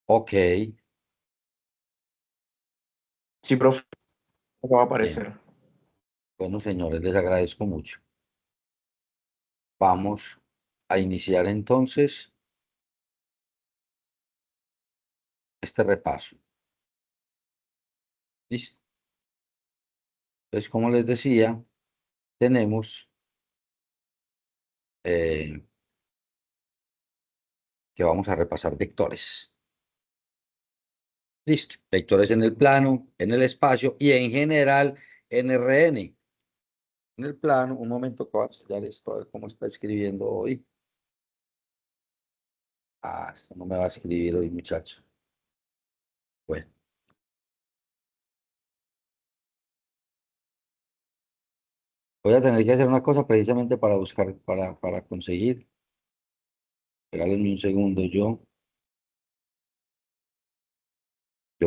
Ok, Sí, profe, ¿cómo va a bien. aparecer? Bueno, señores, les agradezco mucho. Vamos a iniciar entonces este repaso. ¿Listo? Entonces, como les decía, tenemos eh, que vamos a repasar vectores. Listo. Vectores en el plano, en el espacio y en general en Rn. En el plano, un momento que voy a enseñar esto, a ver cómo está escribiendo hoy. Ah, esto no me va a escribir hoy, muchacho. Bueno, voy a tener que hacer una cosa precisamente para buscar, para conseguir. Regálenme un segundo, yo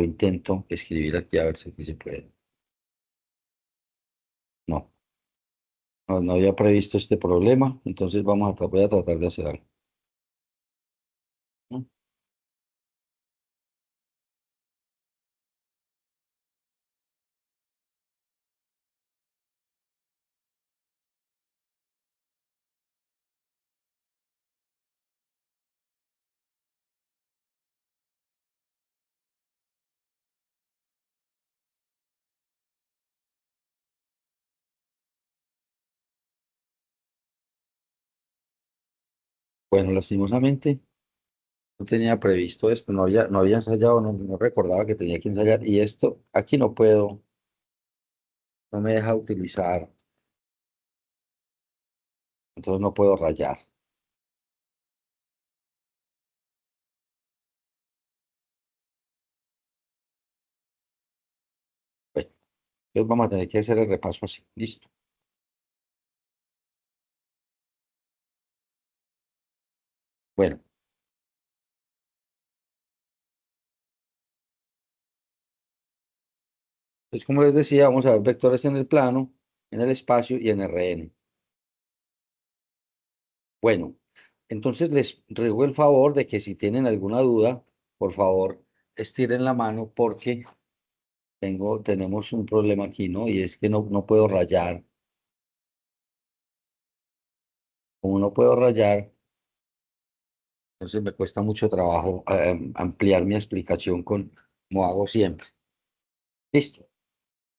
intento escribir aquí a ver si aquí se puede. No, no había previsto este problema, entonces voy a tratar de hacer algo. ¿No? Bueno, lastimosamente no tenía previsto esto, no había ensayado, no recordaba que tenía que ensayar y esto aquí no puedo, no me deja utilizar, entonces no puedo rayar. Bueno, entonces vamos a tener que hacer el repaso así, listo. Bueno, entonces como les decía, vamos a ver vectores en el plano, en el espacio y en Rn. Bueno, entonces les ruego el favor de que si tienen alguna duda, por favor, estiren la mano porque tenemos un problema aquí, ¿no? Y es que no puedo rayar. Como no puedo rayar, entonces me cuesta mucho trabajo ampliar mi explicación como hago siempre. Listo.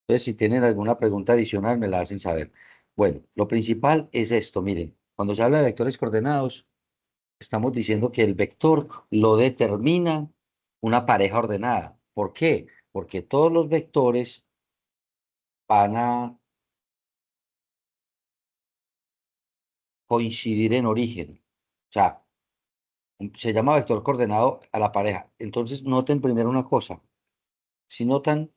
Entonces, si tienen alguna pregunta adicional, me la hacen saber. Bueno, lo principal es esto, miren, cuando se habla de vectores coordenados, estamos diciendo que el vector lo determina una pareja ordenada. ¿Por qué? Porque todos los vectores van a coincidir en origen. O sea, se llama vector coordenado a la pareja. Entonces, noten primero una cosa. Si notan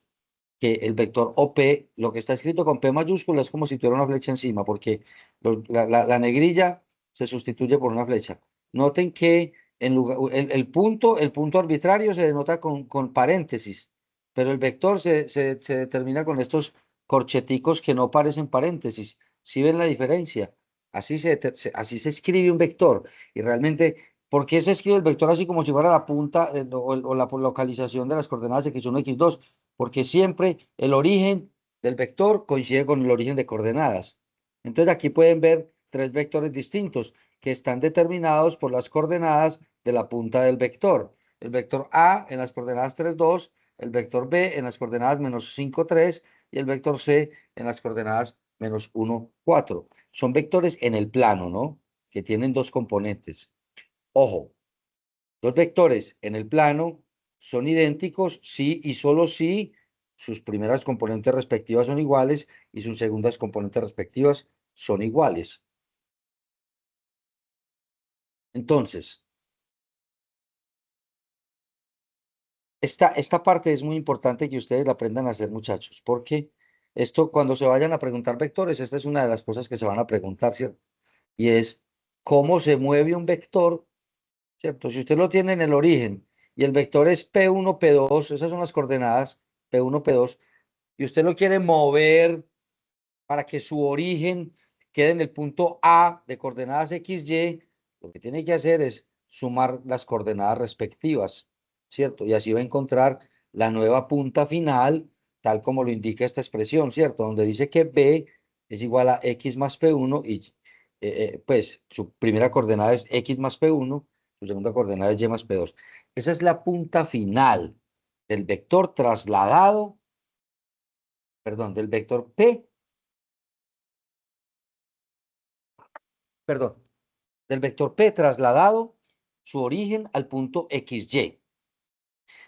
que el vector OP, lo que está escrito con P mayúscula, es como si tuviera una flecha encima, porque la negrilla se sustituye por una flecha. Noten que el punto arbitrario se denota con paréntesis, pero el vector se determina con estos corcheticos que no parecen paréntesis. ¿Sí ven la diferencia? Así se escribe un vector. Y realmente, ¿por qué se escribe el vector así como si fuera la punta o la localización de las coordenadas X1, X2? Porque siempre el origen del vector coincide con el origen de coordenadas. Entonces aquí pueden ver tres vectores distintos que están determinados por las coordenadas de la punta del vector. El vector A en las coordenadas 3, 2, el vector B en las coordenadas -5, 3 y el vector C en las coordenadas -1, 4. Son vectores en el plano, ¿no? Que tienen dos componentes. Ojo, los vectores en el plano son idénticos si y solo si sus primeras componentes respectivas son iguales y sus segundas componentes respectivas son iguales. Entonces, esta parte es muy importante que ustedes la aprendan a hacer, muchachos, porque esto, cuando se vayan a preguntar vectores, esta es una de las cosas que se van a preguntar, ¿cierto? Y es cómo se mueve un vector, ¿cierto? Si usted lo tiene en el origen y el vector es P1, P2, esas son las coordenadas, P1, P2, y usted lo quiere mover para que su origen quede en el punto A de coordenadas XY, lo que tiene que hacer es sumar las coordenadas respectivas, ¿cierto? Y así va a encontrar la nueva punta final, tal como lo indica esta expresión, ¿cierto? Donde dice que B es igual a X más P1 y pues su primera coordenada es X más P1, su segunda coordenada es Y más P2. Esa es la punta final del vector trasladado, perdón, del vector P, perdón, del vector P trasladado su origen al punto XY.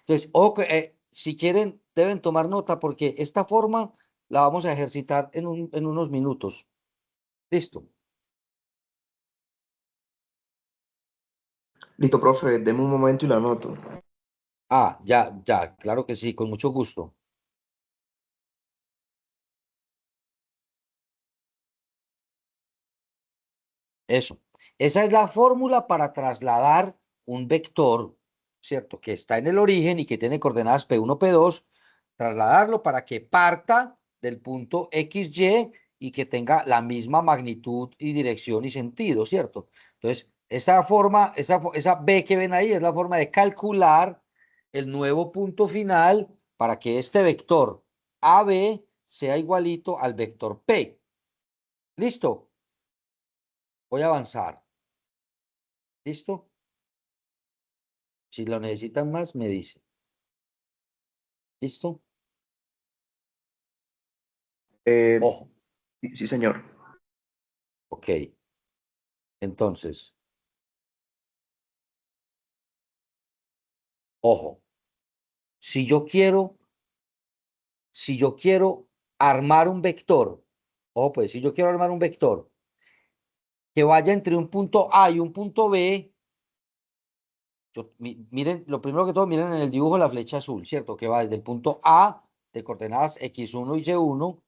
Entonces, si quieren, deben tomar nota porque esta forma la vamos a ejercitar en unos minutos. Listo. Listo, profe, deme un momento y la anoto. Ah, ya, ya, claro que sí, con mucho gusto. Eso. Esa es la fórmula para trasladar un vector, ¿cierto? Que está en el origen y que tiene coordenadas P1, P2, trasladarlo para que parta del punto XY y que tenga la misma magnitud y dirección y sentido, ¿cierto? Entonces, esa forma, esa B que ven ahí es la forma de calcular el nuevo punto final para que este vector AB sea igualito al vector P. ¿Listo? Voy a avanzar. ¿Listo? Si lo necesitan más, me dice. ¿Listo? Eh, Ojo. sí, señor. Ok. Entonces, ojo. Si yo quiero, si yo quiero armar un vector, ojo, pues, si yo quiero armar un vector que vaya entre un punto A y un punto B, miren, lo primero que todo, miren en el dibujo la flecha azul, ¿cierto? Que va desde el punto A de coordenadas X1 y Y1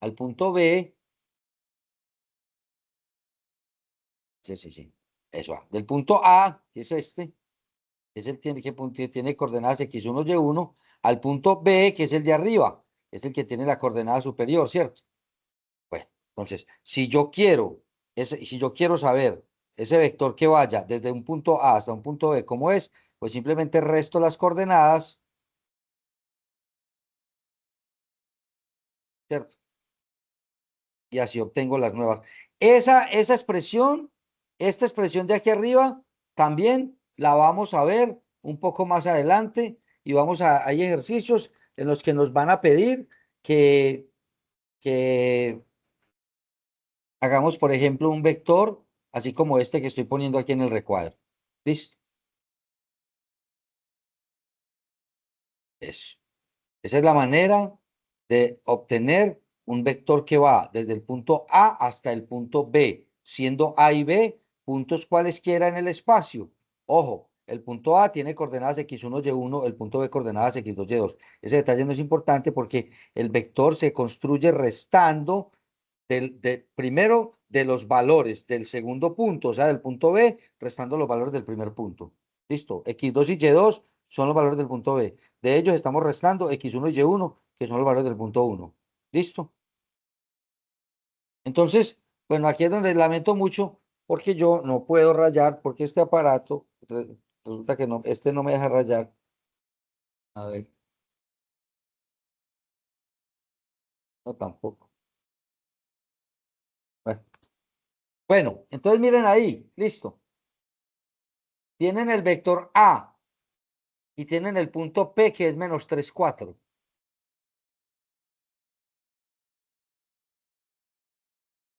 al punto B. Sí, sí, sí. Eso va. Del punto A, que es este, que es el que tiene coordenadas X1, Y1, al punto B, que es el de arriba, es el que tiene la coordenada superior, ¿cierto? Bueno, entonces, si yo quiero saber ese vector que vaya desde un punto A hasta un punto B, ¿cómo es? Pues simplemente resto las coordenadas, ¿cierto? Y así obtengo las nuevas. Esa expresión, esta expresión de aquí arriba, también la vamos a ver un poco más adelante y hay ejercicios en los que nos van a pedir que hagamos, por ejemplo, un vector, así como este que estoy poniendo aquí en el recuadro. ¿Listo? Eso. Esa es la manera de obtener un vector que va desde el punto A hasta el punto B, siendo A y B puntos cualesquiera en el espacio. Ojo, el punto A tiene coordenadas x1, y1, el punto B coordenadas x2, y2. Ese detalle no es importante porque el vector se construye restando primero de los valores del segundo punto, o sea, del punto B, restando los valores del primer punto. ¿Listo? X2 y Y2 son los valores del punto B. De ellos estamos restando X1 y Y1, que son los valores del punto 1. ¿Listo? Entonces, bueno, aquí es donde lamento mucho porque yo no puedo rayar porque este aparato, resulta que no, este no me deja rayar. A ver, no tampoco. Bueno, entonces miren ahí, listo. Tienen el vector A y tienen el punto P que es menos 3, 4.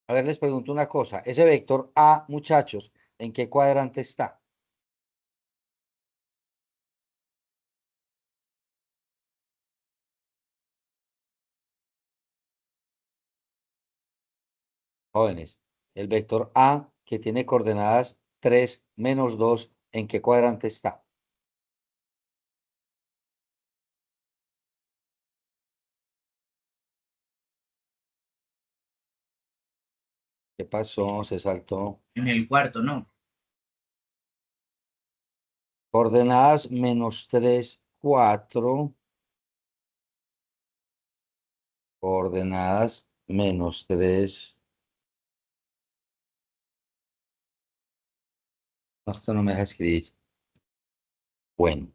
A ver, les pregunto una cosa. Ese vector A, muchachos, ¿en qué cuadrante está? Jóvenes, el vector A que tiene coordenadas 3, menos 2, ¿en qué cuadrante está? ¿Qué pasó? Se saltó. En el cuarto, ¿no? Coordenadas menos 3, 4. Coordenadas menos 3. No, esto no me deja escribir. Bueno,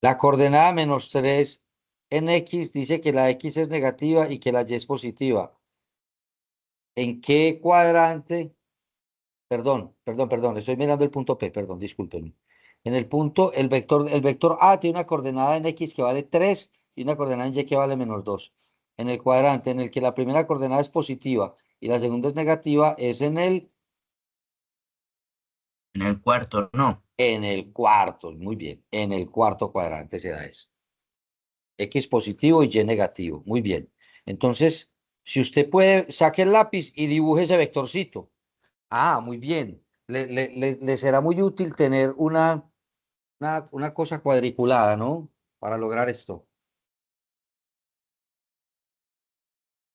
La coordenada menos 3 en X dice que la X es negativa y que la Y es positiva. ¿En qué cuadrante? Perdón, estoy mirando el punto P, perdón, discúlpenme. En el punto, el vector A tiene una coordenada en X que vale 3 y una coordenada en Y que vale menos 2. En el cuadrante en el que la primera coordenada es positiva y la segunda es negativa, es En el cuarto, no. en el cuarto, muy bien, en el cuarto cuadrante se da eso. X positivo y Y negativo, muy bien. Entonces, si usted puede, saque el lápiz y dibuje ese vectorcito. Ah, muy bien. Le será muy útil tener una cosa cuadriculada, ¿no? Para lograr esto.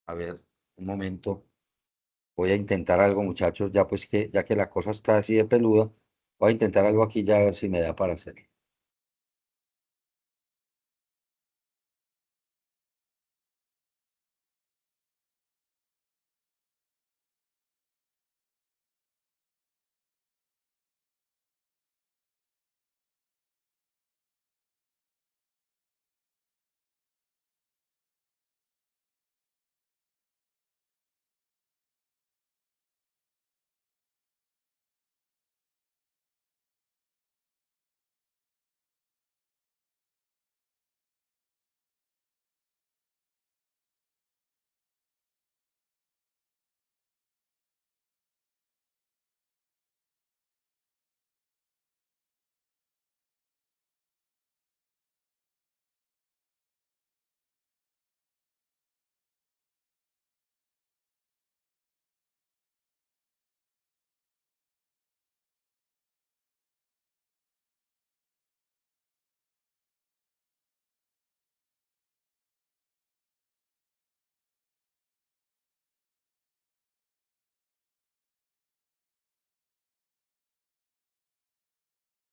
A ver, un momento. Voy a intentar algo, muchachos, ya que la cosa está así de peluda. Voy a intentar algo aquí ya a ver si me da para hacerlo.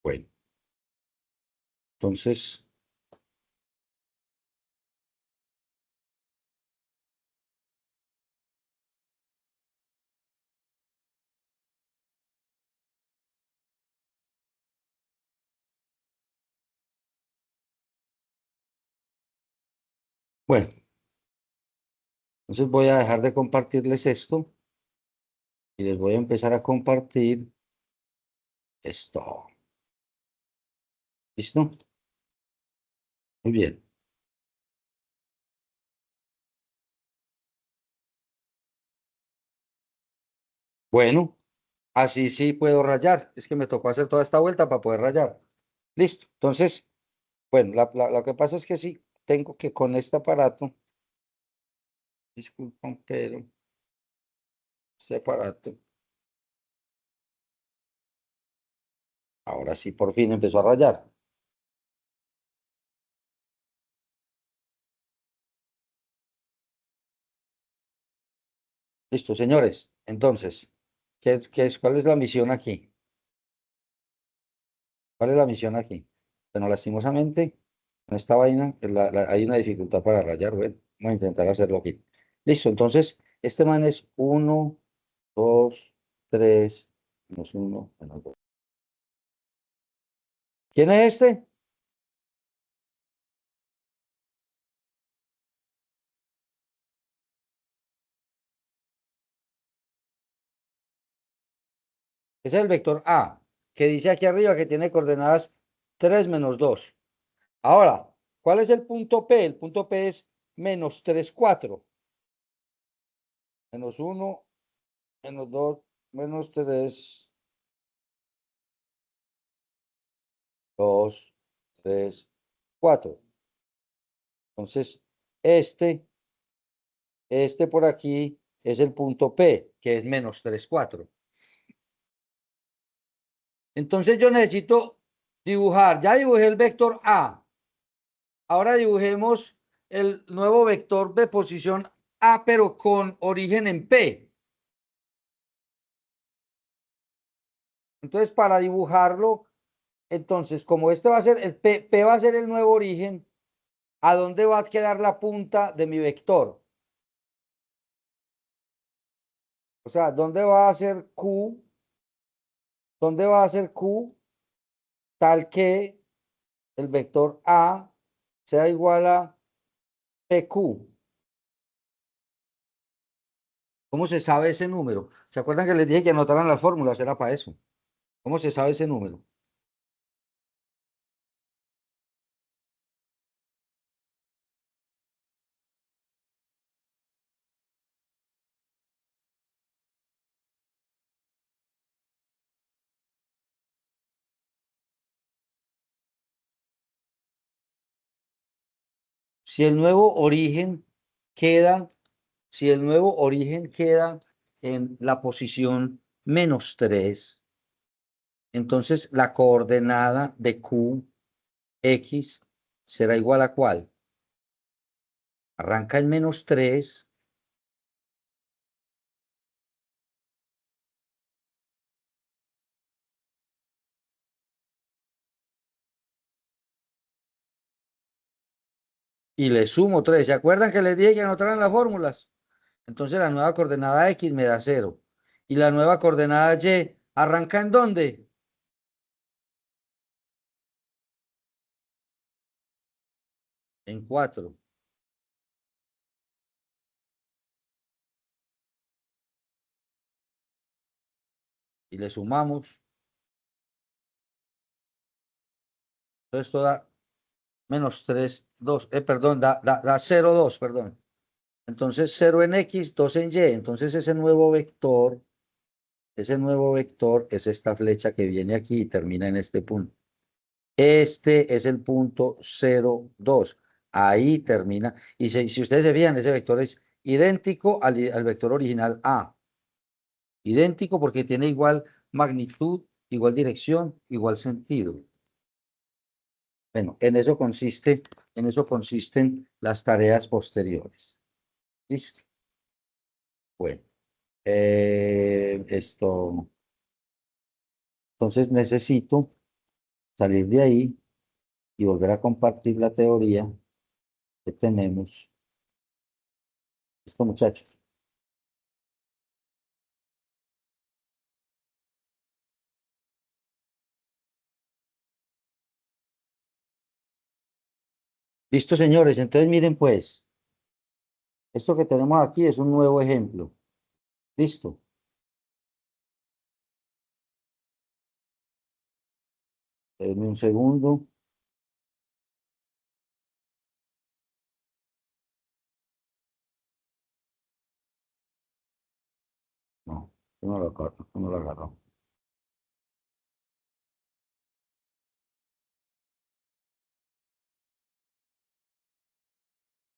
Bueno, entonces, bueno, entonces voy a dejar de compartirles esto y les voy a empezar a compartir esto. ¿Listo? Muy bien. Bueno, así sí puedo rayar. Es que me tocó hacer toda esta vuelta para poder rayar. Listo. Entonces, bueno, lo que pasa es que sí, tengo que con este aparato, disculpan, pero este aparato, ahora sí por fin empezó a rayar. Listo, señores. Entonces, ¿cuál es la misión aquí? ¿Cuál es la misión aquí? Bueno, lastimosamente, con esta vaina, hay una dificultad para rayar. Bueno, vamos a intentar hacerlo aquí. Listo, entonces, este man es 1, 2, 3, menos 1, menos 2. ¿Quién es este? Es el vector A, que dice aquí arriba que tiene coordenadas 3 menos 2. Ahora, ¿cuál es el punto P? El punto P es menos 3, 4. Menos 1, menos 2, menos 3, 2, 3, 4. Entonces, este por aquí es el punto P, que es menos 3, 4. Entonces yo necesito dibujar, ya dibujé el vector A. Ahora dibujemos el nuevo vector de posición A, pero con origen en P. Entonces, para dibujarlo, entonces, como este va a ser el P va a ser el nuevo origen, ¿a dónde va a quedar la punta de mi vector? O sea, ¿dónde va a ser Q? ¿Dónde va a ser Q? Tal que el vector A sea igual a PQ. ¿Cómo se sabe ese número? ¿Se acuerdan que les dije que anotaran las fórmulas? Era para eso. ¿Cómo se sabe ese número? Si el nuevo origen queda, si el nuevo origen queda en la posición -3, entonces la coordenada de QX será igual a ¿cuál? Arranca en -3. Y le sumo 3. ¿Se acuerdan que les dije que anotaran las fórmulas? Entonces la nueva coordenada X me da 0. Y la nueva coordenada Y, ¿arranca en dónde? En 4. Y le sumamos. Entonces esto da -3, 2. Perdón, da 0, 2, perdón. Entonces 0 en X, 2 en Y. Entonces ese nuevo vector es esta flecha que viene aquí y termina en este punto. Este es el punto 0, 2. Ahí termina. Y si ustedes se fijan, ese vector es idéntico al vector original A. Idéntico porque tiene igual magnitud, igual dirección, igual sentido. Bueno, en eso consisten las tareas posteriores. ¿Listo? Bueno, entonces necesito salir de ahí y volver a compartir la teoría que tenemos. Listo, muchachos. Listo, señores. Entonces miren pues, esto que tenemos aquí es un nuevo ejemplo. Listo. Denme un segundo. No, no lo agarro.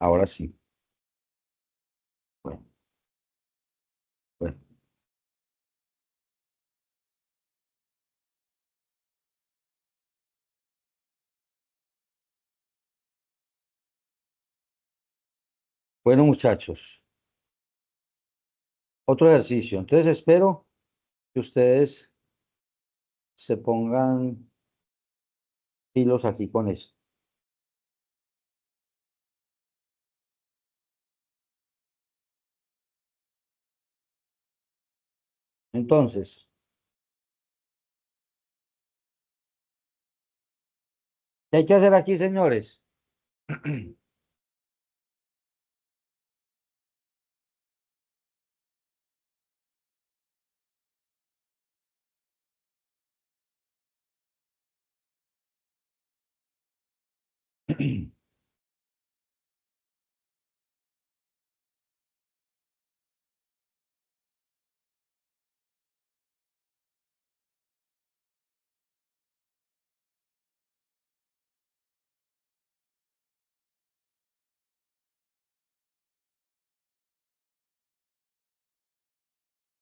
Ahora sí. Bueno, bueno. Bueno, muchachos, otro ejercicio. Entonces espero que ustedes se pongan pilos aquí con esto. Entonces, ¿qué hay que hacer aquí, señores?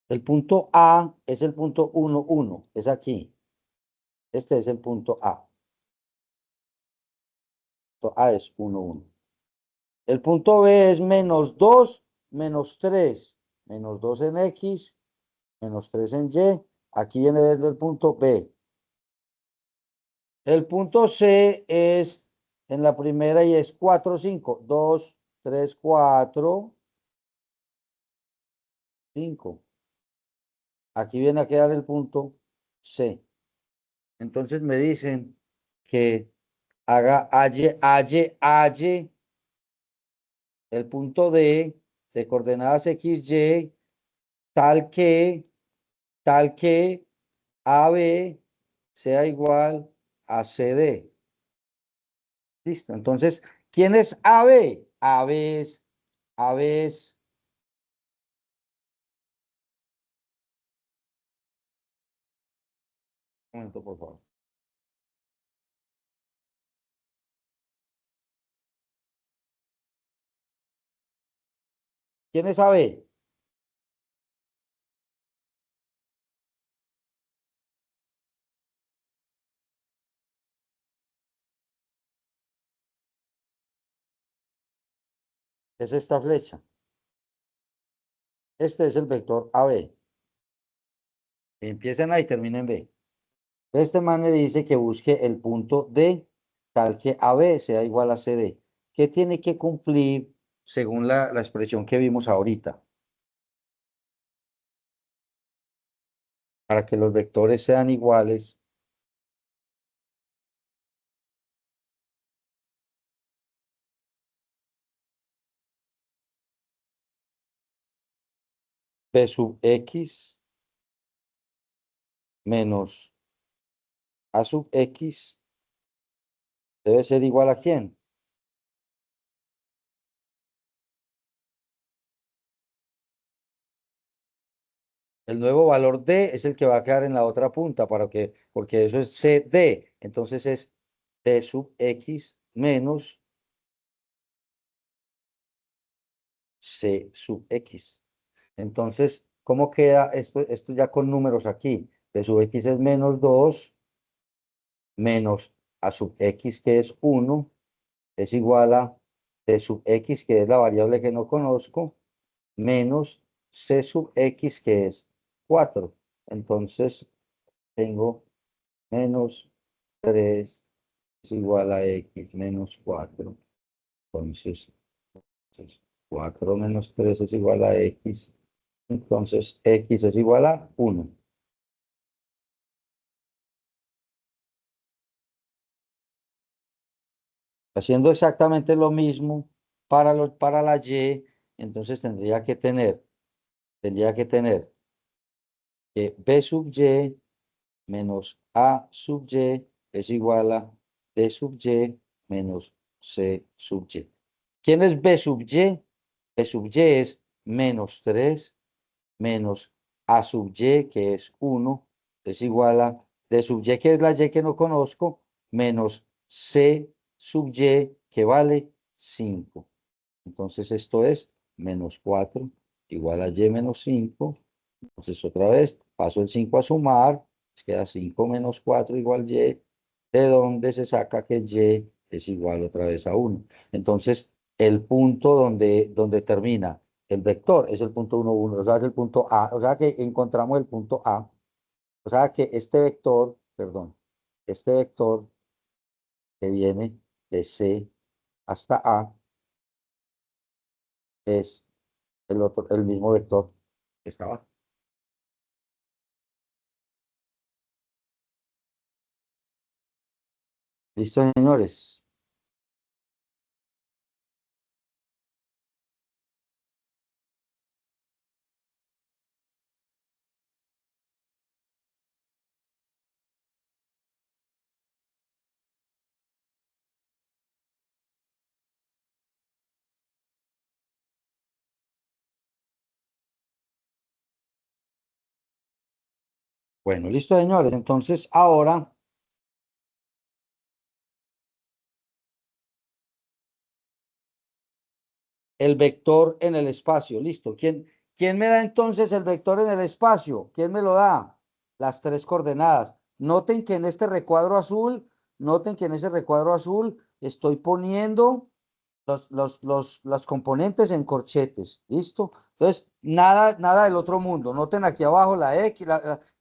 El punto A es el punto 1, 1. Es aquí. Este es el punto A. Punto A es 1, 1. El punto B es -2, -3. -2 en X, -3 en Y. Aquí viene desde el punto B. El punto C es en la primera y es 4, 5. 2, 3, 4, 5. Aquí viene a quedar el punto C. Entonces me dicen que haga halle el punto D de coordenadas XY tal que AB sea igual a CD. Listo. Entonces, ¿quién es AB? AB es un momento, por favor. ¿Quién es AB? Es esta flecha. Este es el vector AB. Empiecen A y terminen B. Este man me dice que busque el punto D tal que AB sea igual a CD. ¿Qué tiene que cumplir según la expresión que vimos ahorita? Para que los vectores sean iguales, P sub X menos A sub X debe ser igual a ¿quién? El nuevo valor D es el que va a quedar en la otra punta, porque eso es CD. Entonces es D sub X menos C sub X. Entonces, ¿cómo queda esto ya con números aquí? D sub X es menos 2 menos A sub X, que es 1, es igual a D sub X, que es la variable que no conozco, menos C sub X, que es 4. Entonces, tengo menos 3 es igual a X menos 4. Entonces, 4 menos 3 es igual a X. Entonces, X es igual a 1. Haciendo exactamente lo mismo para la Y, entonces tendría que tener que B sub Y menos A sub Y es igual a D sub Y menos C sub Y. ¿Quién es B sub Y? B sub Y es menos 3 menos A sub Y, que es 1, es igual a D sub Y, que es la Y que no conozco, menos C sub Y, que vale 5. Entonces esto es menos 4 igual a Y menos 5. Entonces otra vez paso el 5 a sumar, queda 5 menos 4 igual Y, de donde se saca que Y es igual otra vez a 1. Entonces el punto donde termina el vector es el punto 1, 1, o sea, es el punto A, o sea que encontramos el punto A, o sea que este vector, perdón, este vector que viene de C hasta A es el mismo vector que está abajo. ¿Listo, señores? Bueno, listo, señores. Entonces, ahora el vector en el espacio. Listo. ¿Quién me da entonces el vector en el espacio? ¿Quién me lo da? Las tres coordenadas. Noten que en este recuadro azul, noten que en ese recuadro azul estoy poniendo los componentes en corchetes. ¿Listo? Entonces, nada del otro mundo. Noten aquí abajo la X,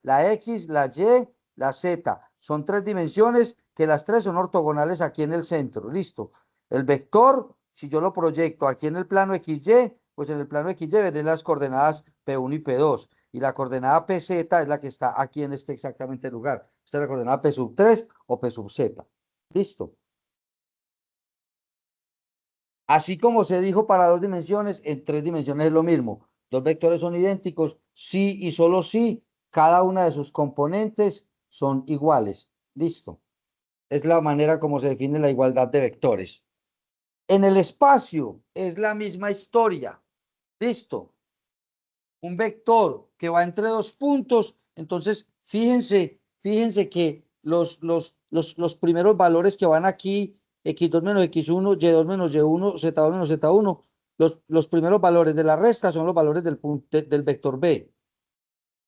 la X, la Y, la Z. Son tres dimensiones que las tres son ortogonales aquí en el centro. ¿Listo? El vector, si yo lo proyecto aquí en el plano XY, pues en el plano XY veré las coordenadas P1 y P2. Y la coordenada PZ es la que está aquí en este exactamente lugar. Esta es la coordenada P sub 3 o P sub Z. ¿Listo? Así como se dijo para 2 dimensiones, en 3 dimensiones es lo mismo. 2 vectores son idénticos si y solo si cada una de sus componentes son iguales. Listo. Es la manera como se define la igualdad de vectores. En el espacio es la misma historia. Listo. Un vector que va entre 2 puntos. Entonces, fíjense que los primeros valores que van aquí, x2 menos x1, y2 menos y1, z2 menos z1, los primeros valores de la resta son los valores del vector b.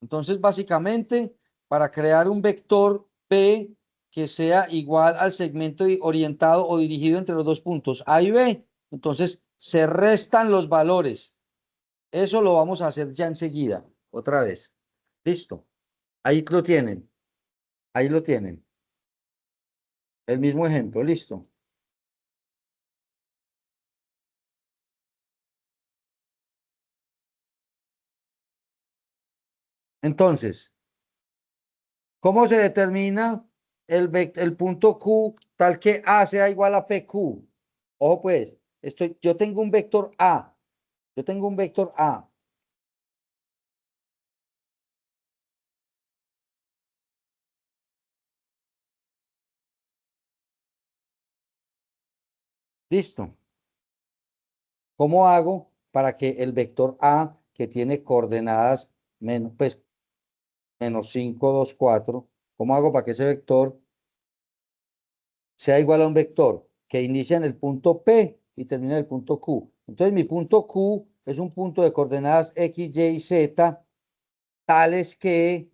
Entonces, básicamente, para crear un vector p que sea igual al segmento orientado o dirigido entre los 2 puntos a y b, entonces se restan los valores. Eso lo vamos a hacer ya enseguida, otra vez. Listo. Ahí lo tienen. Ahí lo tienen. El mismo ejemplo, listo. Entonces, ¿cómo se determina el punto Q tal que A sea igual a PQ? Ojo pues, yo tengo un vector A. Yo tengo un vector A. Listo. ¿Cómo hago para que el vector A, que tiene coordenadas pues, menos 5, 2, 4, ¿cómo hago para que ese vector sea igual a un vector que inicia en el punto P y termina en el punto Q? Entonces mi punto Q es un punto de coordenadas X, Y y Z, tales que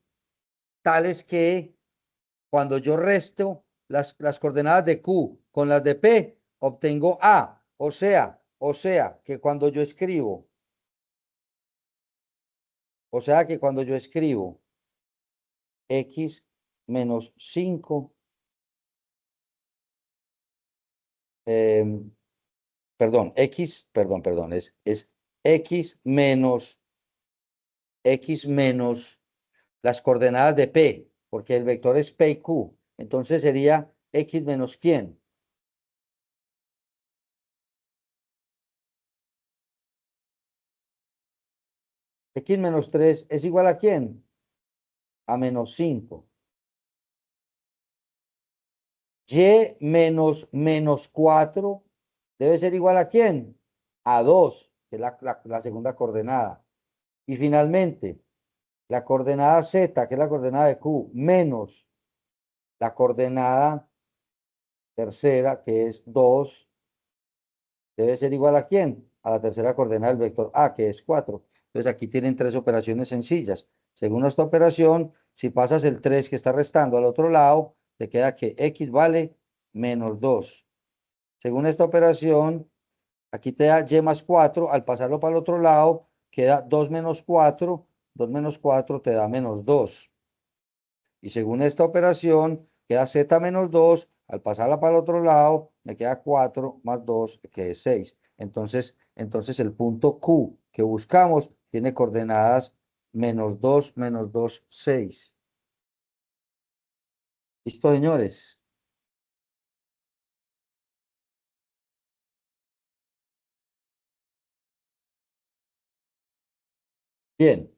cuando yo resto las coordenadas de Q con las de P, obtengo A. O sea que cuando yo escribo, X menos 5, perdón, es X menos las coordenadas de P, porque el vector es P y Q. Entonces sería X menos ¿quién? X menos 3 es igual a ¿quién? A menos 5. Y menos 4 debe ser igual a ¿quién? A 2, que es la segunda coordenada. Y finalmente, la coordenada Z, que es la coordenada de Q, menos la coordenada tercera, que es 2, debe ser igual a ¿quién? A la tercera coordenada del vector A, que es 4. Entonces aquí tienen 3 operaciones sencillas. Según esta operación, si pasas el 3 que está restando al otro lado, te queda que X vale menos 2. Según esta operación, aquí te da Y más 4. Al pasarlo para el otro lado, queda 2 menos 4. 2 menos 4 te da menos 2. Y según esta operación, queda Z menos 2. Al pasarla para el otro lado, me queda 4 más 2, que es 6. Entonces el punto Q que buscamos tiene coordenadas menos 2, menos 2, 6. ¿Listo, señores? Bien.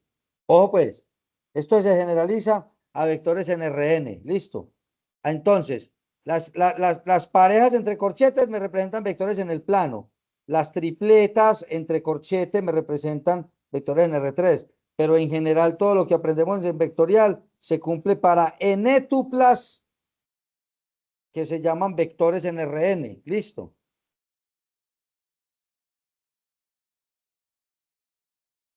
Ojo pues, esto se generaliza a vectores en Rn. Listo. Entonces, las parejas entre corchetes me representan vectores en el plano. Las tripletas entre corchetes me representan vectores en R3. Pero en general todo lo que aprendemos en vectorial se cumple para n tuplas que se llaman vectores en Rn. Listo.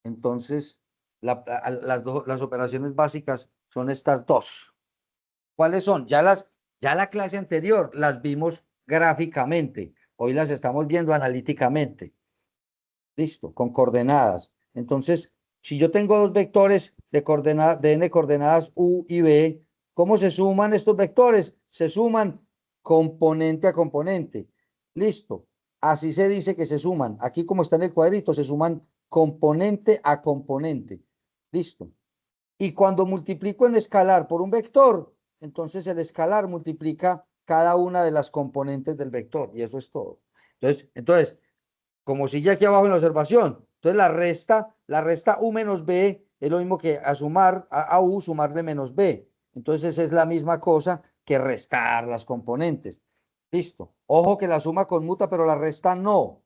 Entonces, las operaciones básicas son estas dos. ¿Cuáles son? Ya la clase anterior las vimos gráficamente. Hoy las estamos viendo analíticamente. Listo, con coordenadas. Entonces, si yo tengo dos vectores de n coordenadas u y b, ¿cómo se suman estos vectores? Se suman componente a componente. Listo. Así se dice que se suman. Aquí como está en el cuadrito, se suman componente a componente. Listo. Y cuando multiplico en escalar por un vector, entonces el escalar multiplica cada una de las componentes del vector. Y eso es todo. Entonces como sigue aquí abajo en la observación. Entonces la resta U menos B es lo mismo que a sumar a U sumarle menos B. Entonces es la misma cosa que restar las componentes. Listo. Ojo que la suma conmuta, pero la resta no.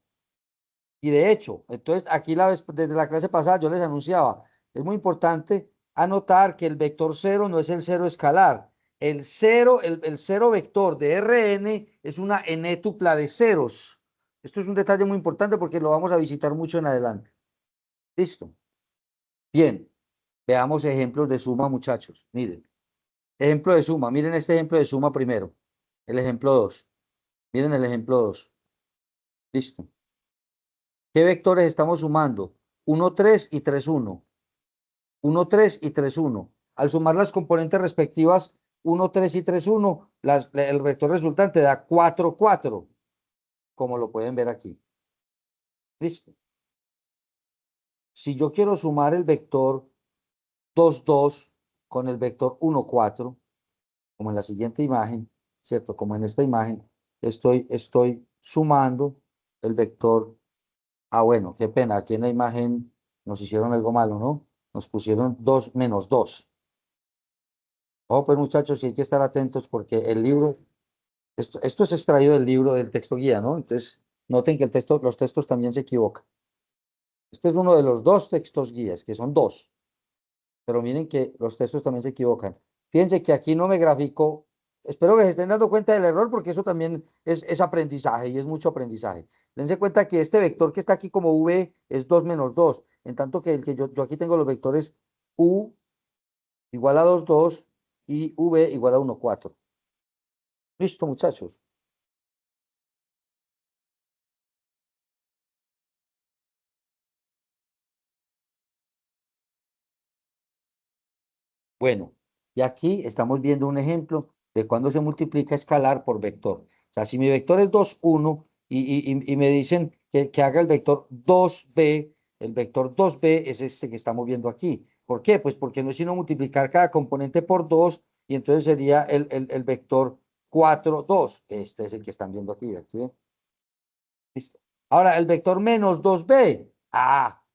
Y de hecho, entonces aquí desde la clase pasada yo les anunciaba, es muy importante anotar que el vector cero no es el cero escalar. El cero vector de Rn es una enétupla de ceros. Esto es un detalle muy importante porque lo vamos a visitar mucho en adelante. Listo. Bien, veamos ejemplos de suma, muchachos. Miren, ejemplo de suma. Miren este ejemplo de suma primero. El ejemplo 2. Miren el ejemplo 2. Listo. ¿Qué vectores estamos sumando? 1, 3 y 3, 1. 1, 3 y 3, 1. Al sumar las componentes respectivas 1, 3 y 3, 1, el vector resultante da 4, 4, como lo pueden ver aquí. Listo. Si yo quiero sumar el vector 2, 2 con el vector 1, 4, como en la siguiente imagen, ¿cierto? Como en esta imagen, estoy sumando el vector. Ah, bueno, qué pena, aquí en la imagen nos hicieron algo malo, ¿no? Nos pusieron 2 menos 2. Ojo, pues muchachos, sí hay que estar atentos porque el libro, esto es extraído del libro del texto guía, ¿no? Entonces, noten que los textos también se equivocan. Este es uno de los dos textos guías, que son dos, pero miren que los textos también se equivocan. Fíjense que aquí no me grafico, espero que se estén dando cuenta del error porque eso también es aprendizaje y es mucho aprendizaje. Dense cuenta que este vector que está aquí como V es 2 menos 2, en tanto que el que yo aquí tengo los vectores U igual a 2, 2 y V igual a 1, 4. Listo, muchachos. Bueno, y aquí estamos viendo un ejemplo de cuando se multiplica escalar por vector. O sea, si mi vector es 2, 1 y me dicen que haga el vector 2b, el vector 2b es este que estamos viendo aquí. ¿Por qué? Pues porque no es sino multiplicar cada componente por 2 y entonces sería el vector 4, 2. Este es el que están viendo aquí. ¿Aquí ven? Listo. Ahora, el vector menos 2b.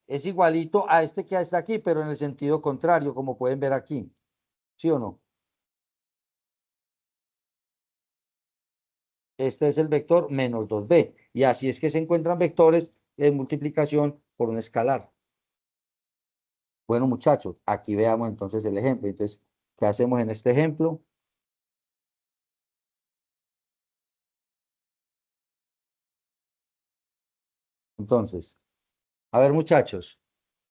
Es igualito a este que está aquí, pero en el sentido contrario, como pueden ver aquí. ¿Sí o no? Este es el vector menos 2b. Y así es que se encuentran vectores en multiplicación por un escalar. Bueno, muchachos, aquí veamos entonces el ejemplo. Entonces, ¿qué hacemos en este ejemplo? Entonces, a ver, muchachos,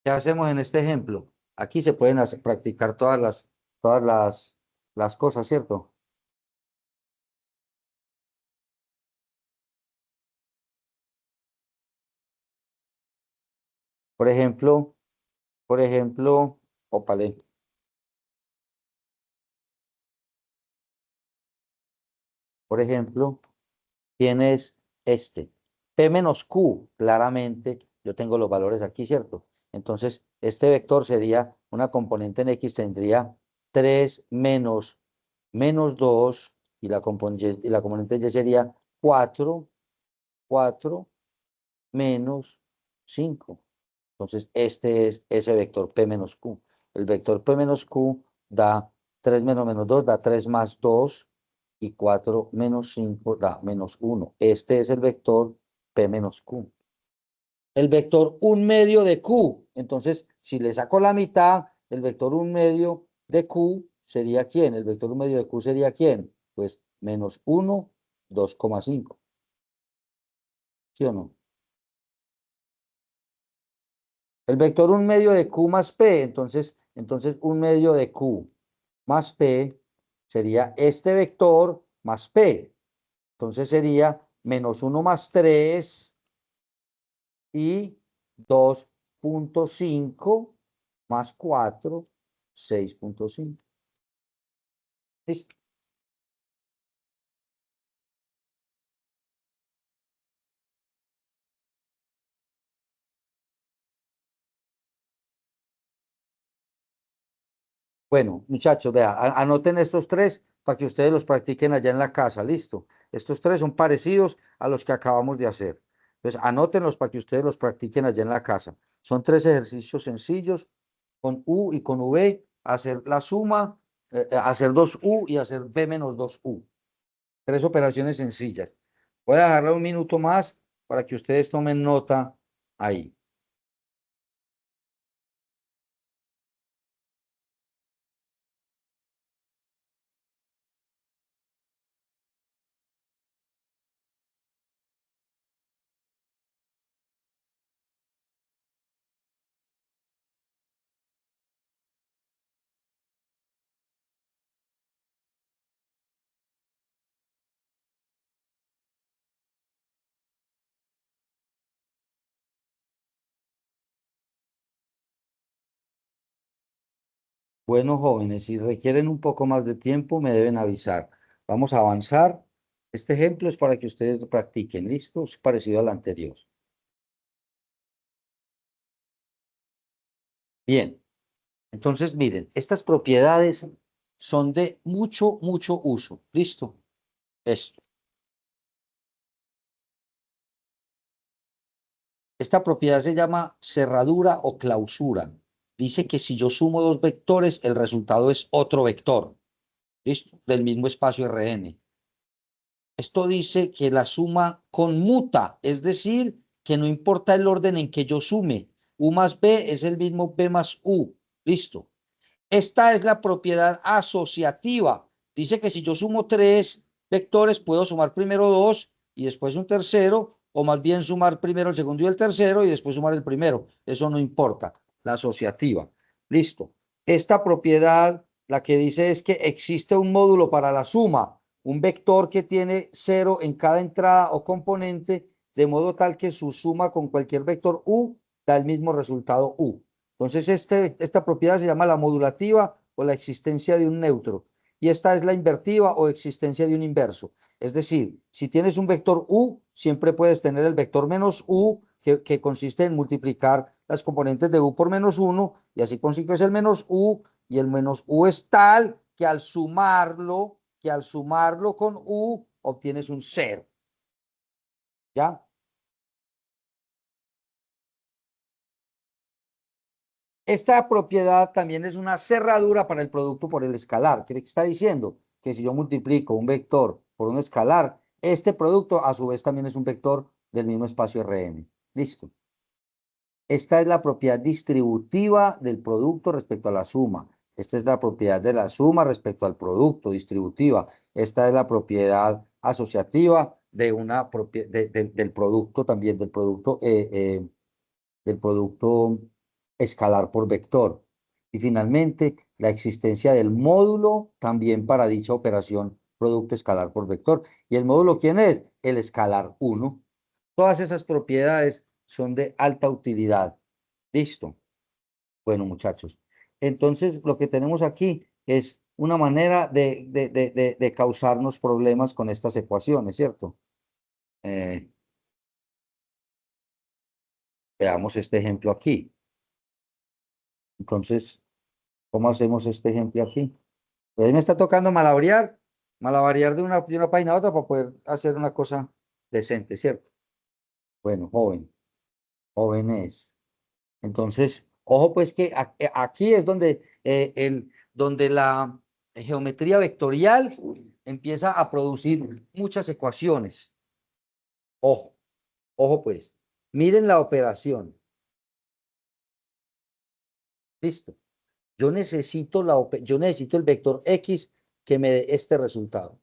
¿qué hacemos en este ejemplo? Aquí se pueden practicar todas las cosas, ¿cierto? Por ejemplo, ópale. Por ejemplo, tienes este. P menos Q, claramente, yo tengo los valores aquí, ¿cierto? Entonces, este vector sería una componente en X, tendría 3 menos 2, y la componente Y sería 4 menos 5. Entonces, este es ese vector P menos Q. El vector P menos Q da 3 menos 2, da 3 más 2, y 4 menos 5 da menos 1. Este es el vector P menos Q. El vector 1/2 de Q. Entonces, si le saco la mitad, el vector 1/2 de Q sería ¿quién? El vector 1/2 de Q sería ¿quién? Pues menos 1, 2,5. ¿Sí o no? El vector 1/2 de Q más P, entonces 1/2 de Q más P sería este vector más P. Entonces sería menos 1 más 3 y 2,5 más 4, 6,5. Listo. Bueno, muchachos, vea, anoten estos tres para que ustedes los practiquen allá en la casa. Listo. Estos tres son parecidos a los que acabamos de hacer. Entonces, anótenlos para que ustedes los practiquen allá en la casa. Son 3 ejercicios sencillos con U y con V, hacer la suma, hacer 2U y hacer B menos 2U. 3 operaciones sencillas. Voy a dejarle un minuto más para que ustedes tomen nota ahí. Bueno, jóvenes, si requieren un poco más de tiempo, me deben avisar. Vamos a avanzar. Este ejemplo es para que ustedes lo practiquen. ¿Listo? Es parecido al anterior. Bien. Entonces, miren, estas propiedades son de mucho, mucho uso. ¿Listo? Esto. Esta propiedad se llama cerradura o clausura. Dice que si yo sumo 2 vectores, el resultado es otro vector. ¿Listo? Del mismo espacio Rn. Esto dice que la suma conmuta, es decir, que no importa el orden en que yo sume. U más B es el mismo B más U. ¿Listo? Esta es la propiedad asociativa. Dice que si yo sumo 3 vectores, puedo sumar primero 2 y después un tercero, o más bien sumar primero el segundo y el tercero y después sumar el primero. Eso no importa. La asociativa. Listo. Esta propiedad, la que dice es que existe un módulo para la suma, un vector que tiene 0 en cada entrada o componente, de modo tal que su suma con cualquier vector U da el mismo resultado U. Entonces, esta propiedad se llama la modulativa o la existencia de un neutro. Y esta es la invertiva o existencia de un inverso. Es decir, si tienes un vector U, siempre puedes tener el vector menos U, que consiste en multiplicar las componentes de U por menos 1, y así consigues el menos U, y el menos U es tal que al sumarlo con U, obtienes un 0. ¿Ya? Esta propiedad también es una cerradura para el producto por el escalar. ¿Qué está diciendo? Que si yo multiplico un vector por un escalar, este producto a su vez también es un vector del mismo espacio Rn. Listo. Esta es la propiedad distributiva del producto respecto a la suma. Esta es la propiedad de la suma respecto al producto, distributiva. Esta es la propiedad asociativa de del producto también, del producto escalar por vector. Y finalmente, la existencia del módulo también para dicha operación producto escalar por vector. ¿Y el módulo quién es? El escalar 1. Todas esas propiedades son de alta utilidad. Listo. Bueno, muchachos. Entonces, lo que tenemos aquí es una manera de causarnos problemas con estas ecuaciones, ¿cierto? Veamos este ejemplo aquí. Entonces, ¿cómo hacemos este ejemplo aquí? Pues me está tocando malabarear de una página a otra para poder hacer una cosa decente, ¿cierto? Bueno, jóvenes. Entonces, ojo pues que aquí es donde, donde la geometría vectorial empieza a producir muchas ecuaciones. Ojo, ojo pues. Miren la operación. Listo. Yo necesito el vector X que me dé este resultado.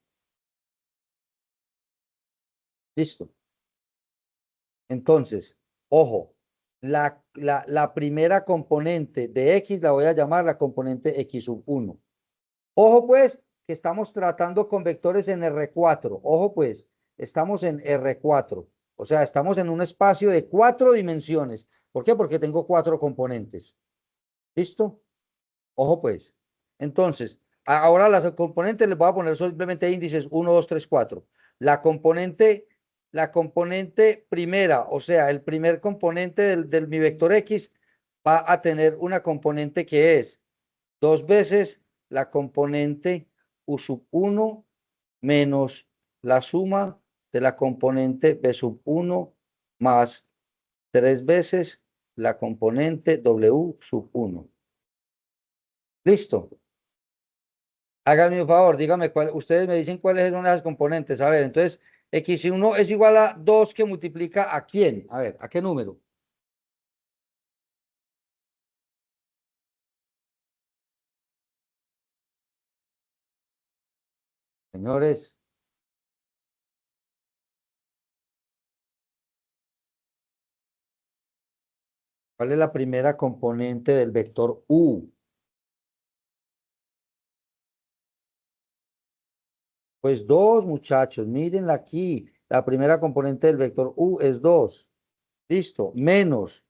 Listo. Entonces, ojo, la primera componente de X la voy a llamar la componente X sub 1. Ojo pues, que estamos tratando con vectores en R4. Ojo pues, estamos en R4. O sea, estamos en un espacio de 4 dimensiones. ¿Por qué? Porque tengo 4 componentes. ¿Listo? Ojo pues. Entonces, ahora las componentes les voy a poner simplemente índices 1, 2, 3, 4. La componente primera, o sea, el primer componente del mi vector X va a tener una componente que es 2 veces la componente U sub 1 menos la suma de la componente B sub 1 más 3 veces la componente W sub 1. ¿Listo? Háganme un favor, díganme cuál, ustedes me dicen cuáles son las componentes. A ver, entonces, x1 es igual a 2 que multiplica ¿a quién? A ver, ¿a qué número? Señores, ¿cuál es la primera componente del vector U? Pues 2, muchachos, mírenla aquí. La primera componente del vector U es 2. Listo, menos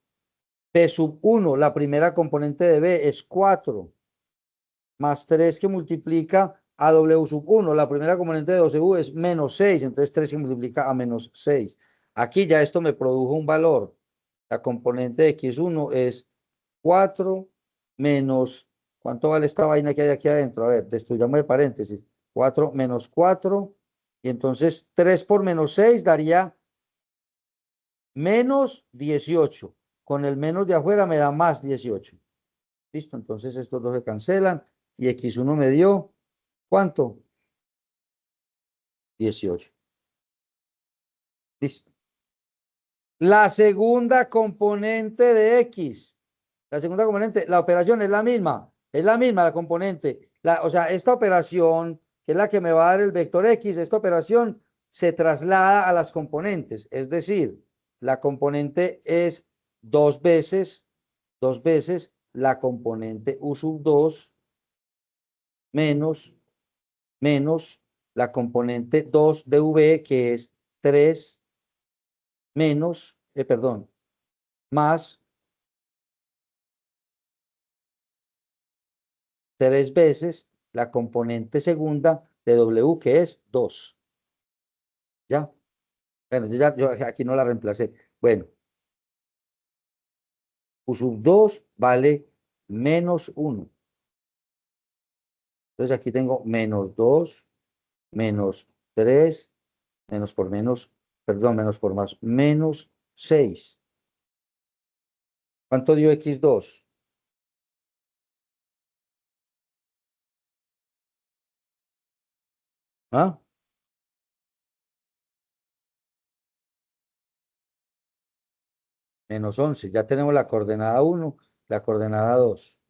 P sub 1, la primera componente de B es 4, más 3 que multiplica a W sub 1, la primera componente de W es menos 6, entonces 3 que multiplica a menos 6. Aquí ya esto me produjo un valor. La componente de X1 es 4 menos, ¿cuánto vale esta vaina que hay aquí adentro? A ver, destruyamos de paréntesis. 4 menos 4, y entonces 3 por menos 6 daría menos 18. Con el menos de afuera me da más 18. Listo, entonces estos dos se cancelan y X1 me dio, ¿cuánto? 18. Listo. La segunda componente de X. La segunda componente, la operación es la misma. Es la misma la componente. O sea, esta operación, que es la que me va a dar el vector X, esta operación se traslada a las componentes. Es decir, la componente es dos veces la componente U sub 2 menos la componente 2 de V, que es 3 menos, perdón, más 3 veces la componente segunda de W, que es 2. ¿Ya? Bueno, yo aquí no la reemplacé. Bueno, U sub 2 vale menos 1. Entonces aquí tengo menos 2, menos 3, menos por menos, perdón, menos por más, menos 6. ¿Cuánto dio X2? ¿Ah? Menos 11. Ya tenemos la coordenada 1, la coordenada 2.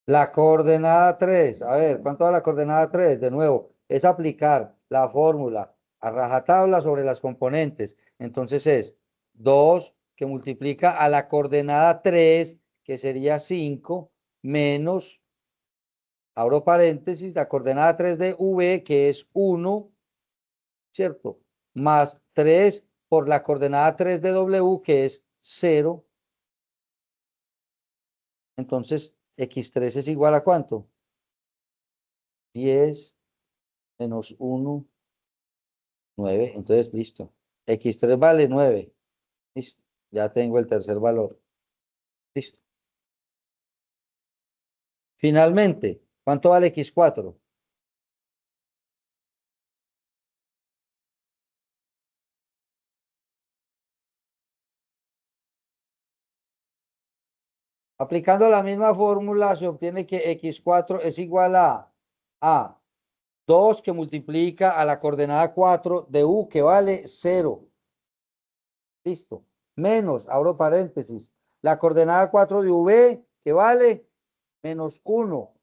La coordenada 3. A ver, ¿cuánto da la coordenada 3? De nuevo, es aplicar la fórmula a rajatabla sobre las componentes. Entonces es 2 que multiplica a la coordenada 3, que sería 5, menos, abro paréntesis, la coordenada 3 de V, que es 1, ¿cierto? Más 3 por la coordenada 3 de W, que es 0. Entonces, X3 es igual a ¿cuánto? 10 menos 1, 9. Entonces, listo. X3 vale 9. Listo. Ya tengo el tercer valor. Listo. Finalmente, ¿cuánto vale X4? Aplicando la misma fórmula, se obtiene que X4 es igual a 2 que multiplica a la coordenada 4 de U, que vale 0. Listo. Menos, abro paréntesis, la coordenada 4 de V, que vale menos 1,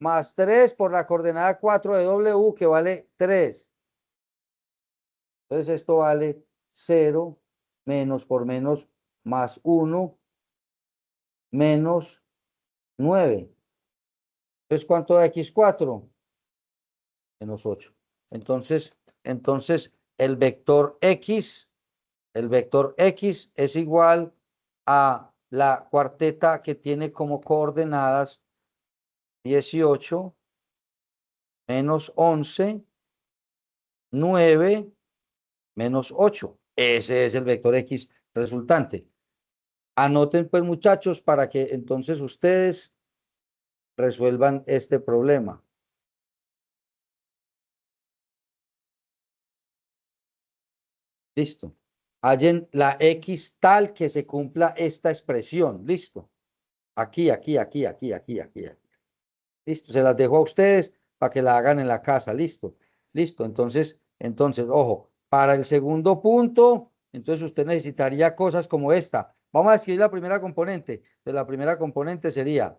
más 3 por la coordenada 4 de W, que vale 3. Entonces esto vale 0, menos por menos, más 1, menos 9. Entonces, ¿cuánto da X4? Menos 8. Entonces, el vector X es igual a la cuarteta que tiene como coordenadas 18, menos 11, 9, menos 8. Ese es el vector X resultante. Anoten pues, muchachos, para que entonces ustedes resuelvan este problema. Listo. hallen la X tal que se cumpla esta expresión. Listo. Aquí, aquí, aquí, aquí, aquí, aquí. Listo. Se las dejo a ustedes para que la hagan en la casa. Listo. Listo. Entonces, ojo, para el segundo punto, entonces usted necesitaría cosas como esta. Vamos a escribir la primera componente. Entonces, la primera componente sería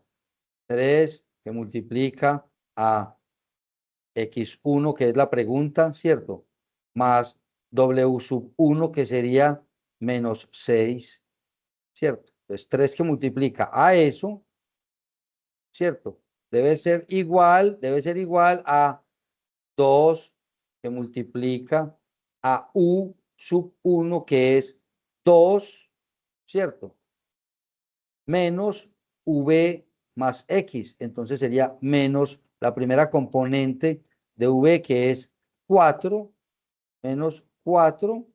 3 que multiplica a X1, que es la pregunta, ¿cierto? Más W sub 1, que sería menos 6, ¿cierto? Entonces, 3 que multiplica a eso, ¿cierto? Debe ser igual a 2 que multiplica a U sub 1, que es 2, ¿cierto? Menos V más X. Entonces sería menos la primera componente de V, que es 4, menos 4,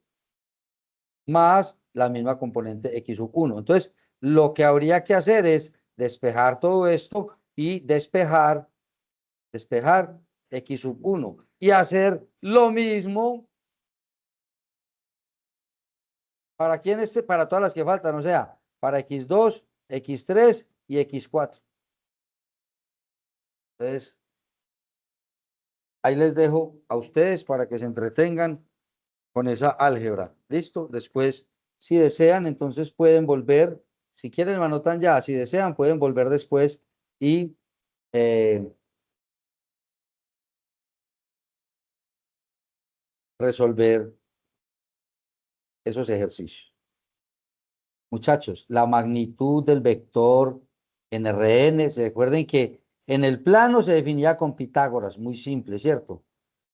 más la misma componente X sub 1. Entonces, lo que habría que hacer es despejar todo esto y despejar X sub 1 y hacer lo mismo para para todas las que faltan, o sea, para X2, X3 y X4. Entonces, ahí les dejo a ustedes para que se entretengan con esa álgebra. ¿Listo? Después, si desean, entonces pueden volver, si quieren lo anotan ya, si desean, pueden volver después y resolver esos ejercicios. Muchachos, la magnitud del vector en Rn, se recuerden que en el plano se definía con Pitágoras, muy simple, ¿cierto?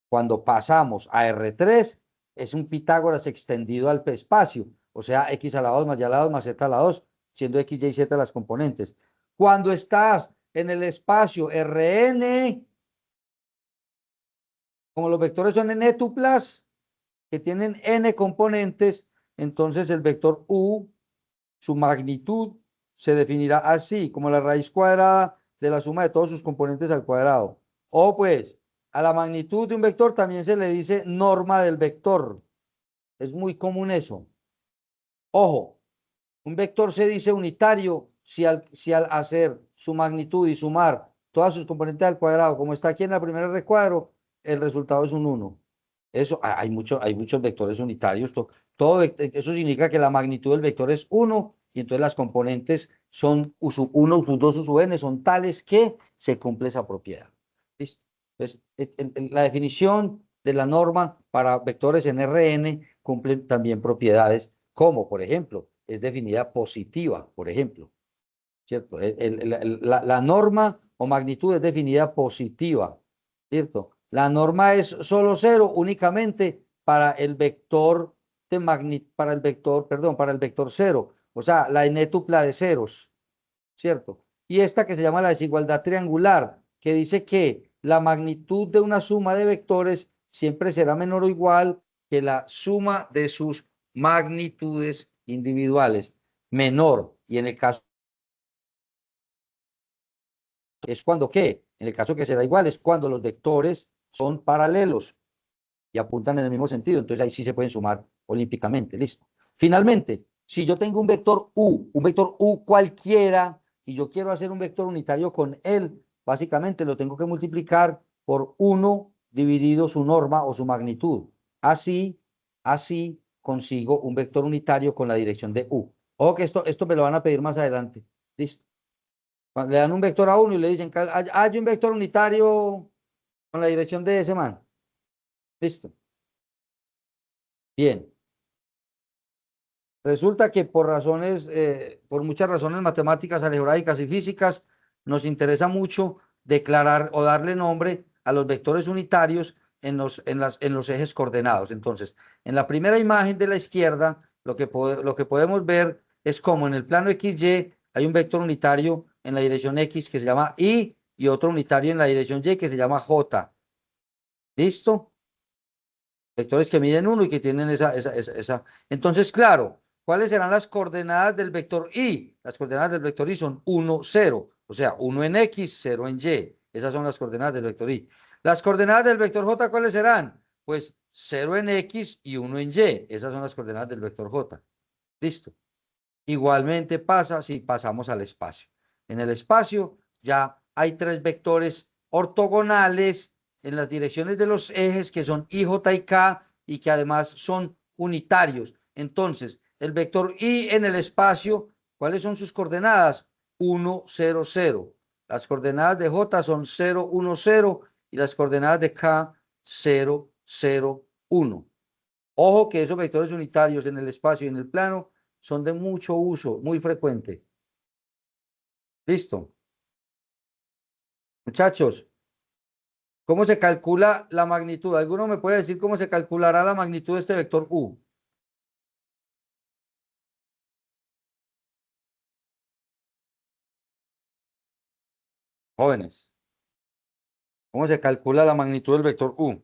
Cuando pasamos a R3, es un Pitágoras extendido al espacio, o sea, x a la 2 más y a la 2 más z a la 2, siendo x, y, z las componentes. Cuando estás en el espacio Rn, como los vectores son n-tuplas, que tienen n componentes, entonces el vector u, su magnitud, se definirá así, como la raíz cuadrada de la suma de todos sus componentes al cuadrado. O pues, a la magnitud de un vector también se le dice norma del vector. Es muy común eso. Ojo, un vector se dice unitario si al hacer su magnitud y sumar todas sus componentes al cuadrado, como está aquí en la primera recuadro, el resultado es un 1. Eso, hay muchos vectores unitarios. Eso significa que la magnitud del vector es 1 y entonces las componentes son U sub 1, U sub 2, U sub n, son tales que se cumple esa propiedad. ¿Listo? Entonces, la definición de la norma para vectores en Rn cumple también propiedades como, por ejemplo, es definida positiva, por ejemplo, ¿cierto? La norma o magnitud es definida positiva, ¿cierto? La norma es solo 0 únicamente para el vector para el vector 0, o sea, la n-tupla de ceros, ¿cierto? Y esta que se llama la desigualdad triangular, que dice que la magnitud de una suma de vectores siempre será menor o igual que la suma de sus magnitudes individuales, menor, y en el caso es cuando ¿qué? En el caso que será igual es cuando los vectores son paralelos y apuntan en el mismo sentido, entonces ahí sí se pueden sumar olímpicamente, listo. Finalmente, si yo tengo un vector U cualquiera, y yo quiero hacer un vector unitario con él, básicamente lo tengo que multiplicar por 1 dividido su norma o su magnitud. Así consigo un vector unitario con la dirección de U. Ojo que esto me lo van a pedir más adelante. Listo. Cuando le dan un vector a uno y le dicen, hay un vector unitario con la dirección de ese man. Listo. Bien. Resulta que por muchas razones matemáticas, algebraicas y físicas, nos interesa mucho declarar o darle nombre a los vectores unitarios en los ejes coordenados. Entonces, en la primera imagen de la izquierda, lo que podemos ver es como en el plano XY hay un vector unitario en la dirección X que se llama Y y otro unitario en la dirección Y que se llama J. ¿Listo? Vectores que miden 1 y que tienen esa. Entonces, claro, ¿cuáles serán las coordenadas del vector Y? Las coordenadas del vector Y son 1, 0. O sea, 1 en X, 0 en Y. Esas son las coordenadas del vector Y. Las coordenadas del vector J, ¿cuáles serán? Pues 0 en X y 1 en Y. Esas son las coordenadas del vector J. Listo. Igualmente pasa si pasamos al espacio. En el espacio ya hay 3 vectores ortogonales en las direcciones de los ejes que son I, J y K y que además son unitarios. Entonces, el vector I en el espacio, ¿cuáles son sus coordenadas? 1, 0, 0. Las coordenadas de J son 0, 1, 0 y las coordenadas de K 0, 0, 1. Ojo que esos vectores unitarios en el espacio y en el plano son de mucho uso, muy frecuente. ¿Listo? Muchachos, ¿cómo se calcula la magnitud? ¿Alguno me puede decir cómo se calculará la magnitud de este vector U? Jóvenes, ¿cómo se calcula la magnitud del vector U?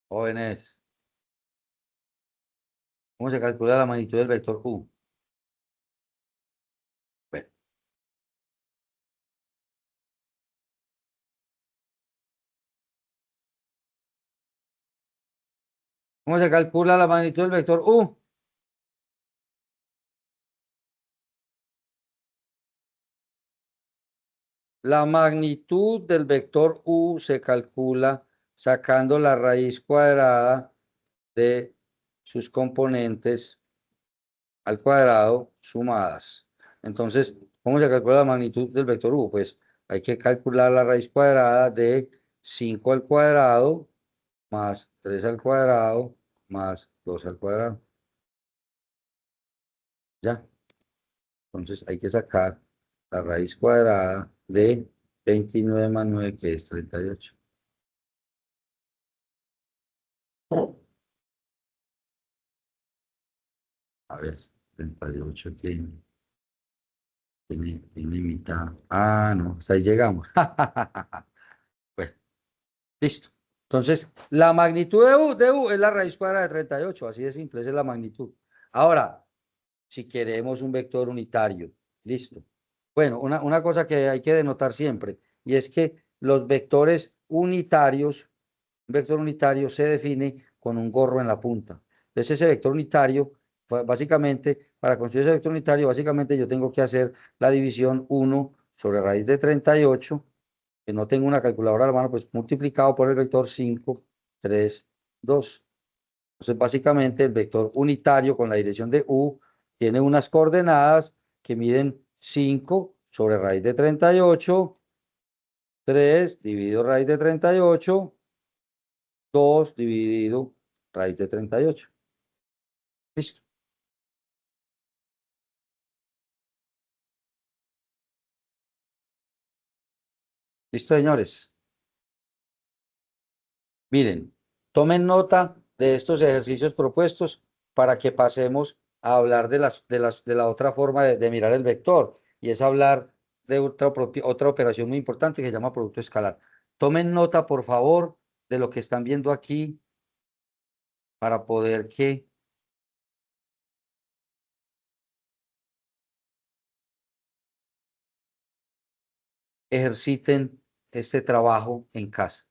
Jóvenes, ¿cómo se calcula la magnitud del vector U? Bueno, ¿cómo se calcula la magnitud del vector U? La magnitud del vector U se calcula sacando la raíz cuadrada de sus componentes al cuadrado sumadas. Entonces, ¿cómo se calcula la magnitud del vector U? Pues hay que calcular la raíz cuadrada de 5 al cuadrado más 3 al cuadrado más 2 al cuadrado. ¿Ya? Entonces hay que sacar la raíz cuadrada de 29 más 9, que es 38. A ver, 38 tiene mitad. Ah, no, hasta ahí llegamos. Pues, listo. Entonces, la magnitud de U es la raíz cuadrada de 38, así de simple, esa es la magnitud. Ahora, si queremos un vector unitario, listo. Bueno, una cosa que hay que denotar siempre, y es que los vectores unitarios, un vector unitario se define con un gorro en la punta. Entonces, ese vector unitario, básicamente, para construir ese vector unitario, básicamente yo tengo que hacer la división 1 sobre raíz de 38, que no tengo una calculadora a la mano, pues multiplicado por el vector 5, 3, 2. Entonces, básicamente, el vector unitario con la dirección de U tiene unas coordenadas que miden 5 sobre raíz de 38, 3 dividido raíz de 38, 2 dividido raíz de 38. Listo. Listo, señores. Miren, tomen nota de estos ejercicios propuestos para que pasemos a hablar de la otra forma de mirar el vector, y es hablar de otra operación muy importante que se llama producto escalar. Tomen nota, por favor, de lo que están viendo aquí para poder que ejerciten este trabajo en casa.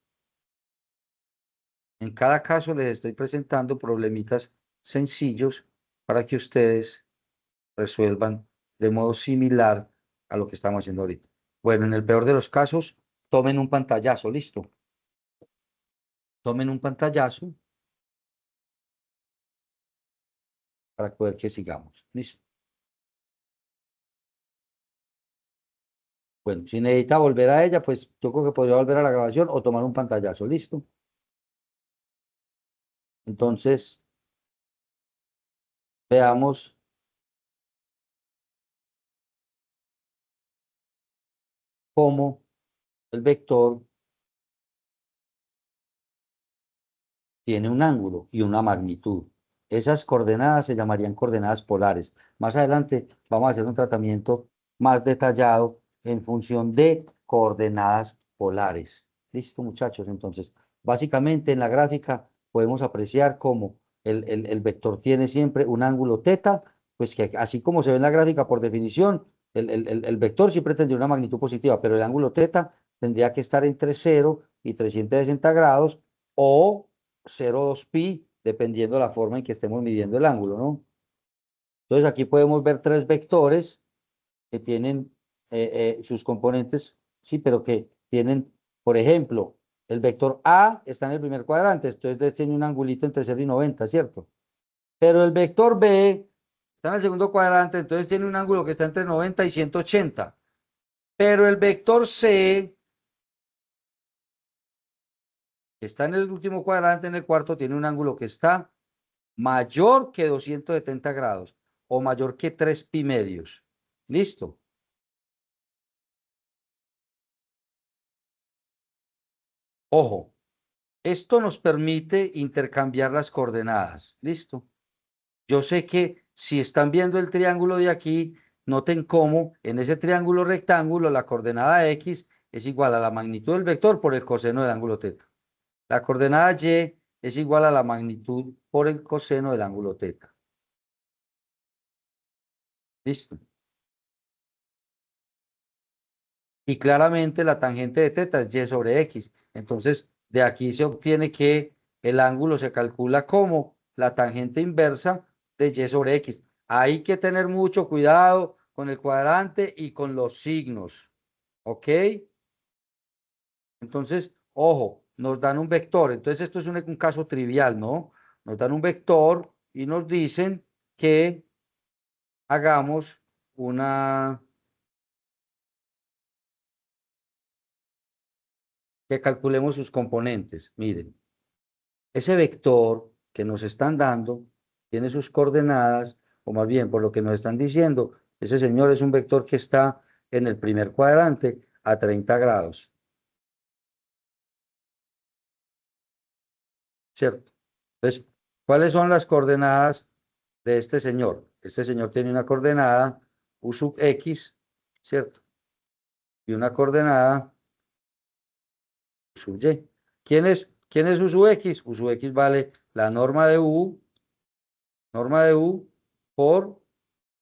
En cada caso les estoy presentando problemitas sencillos para que ustedes resuelvan de modo similar a lo que estamos haciendo ahorita. Bueno, en el peor de los casos, tomen un pantallazo, listo. Tomen un pantallazo para poder que sigamos. Listo. Bueno, si necesita volver a ella, pues yo creo que podría volver a la grabación o tomar un pantallazo, listo. Entonces, veamos cómo el vector tiene un ángulo y una magnitud. Esas coordenadas se llamarían coordenadas polares. Más adelante vamos a hacer un tratamiento más detallado en función de coordenadas polares. Listo, muchachos. Entonces, básicamente en la gráfica podemos apreciar cómo el vector tiene siempre un ángulo teta pues que así como se ve en la gráfica por definición, el vector siempre tendría una magnitud positiva, pero el ángulo θ tendría que estar entre 0 y 360 grados o 0,2 pi, dependiendo de la forma en que estemos midiendo el ángulo, ¿no? Entonces aquí podemos ver tres vectores que tienen sus componentes, sí, pero que tienen, por ejemplo, el vector A está en el primer cuadrante, entonces tiene un angulito entre 0 y 90, ¿cierto? Pero el vector B está en el segundo cuadrante, entonces tiene un ángulo que está entre 90 y 180. Pero el vector C, que está en el último cuadrante, en el cuarto, tiene un ángulo que está mayor que 270 grados o mayor que 3 pi medios. ¿Listo? Ojo, esto nos permite intercambiar las coordenadas. ¿Listo? Yo sé que si están viendo el triángulo de aquí, noten cómo en ese triángulo rectángulo la coordenada X es igual a la magnitud del vector por el coseno del ángulo θ. La coordenada Y es igual a la magnitud por el coseno del ángulo θ. ¿Listo? Y claramente la tangente de θ es Y sobre X. Entonces, de aquí se obtiene que el ángulo se calcula como la tangente inversa de Y sobre X. Hay que tener mucho cuidado con el cuadrante y con los signos. ¿Ok? Entonces, ojo, nos dan un vector. Entonces, esto es un caso trivial, ¿no? Nos dan un vector y nos dicen que hagamos que calculemos sus componentes. Miren, ese vector que nos están dando tiene sus coordenadas, o más bien, por lo que nos están diciendo, ese señor es un vector que está en el primer cuadrante a 30 grados. ¿Cierto? Entonces, ¿cuáles son las coordenadas de este señor? Este señor tiene una coordenada U sub X, ¿cierto? Y una coordenada U sub Y. ¿Quién es U sub X? U sub X vale la norma de U por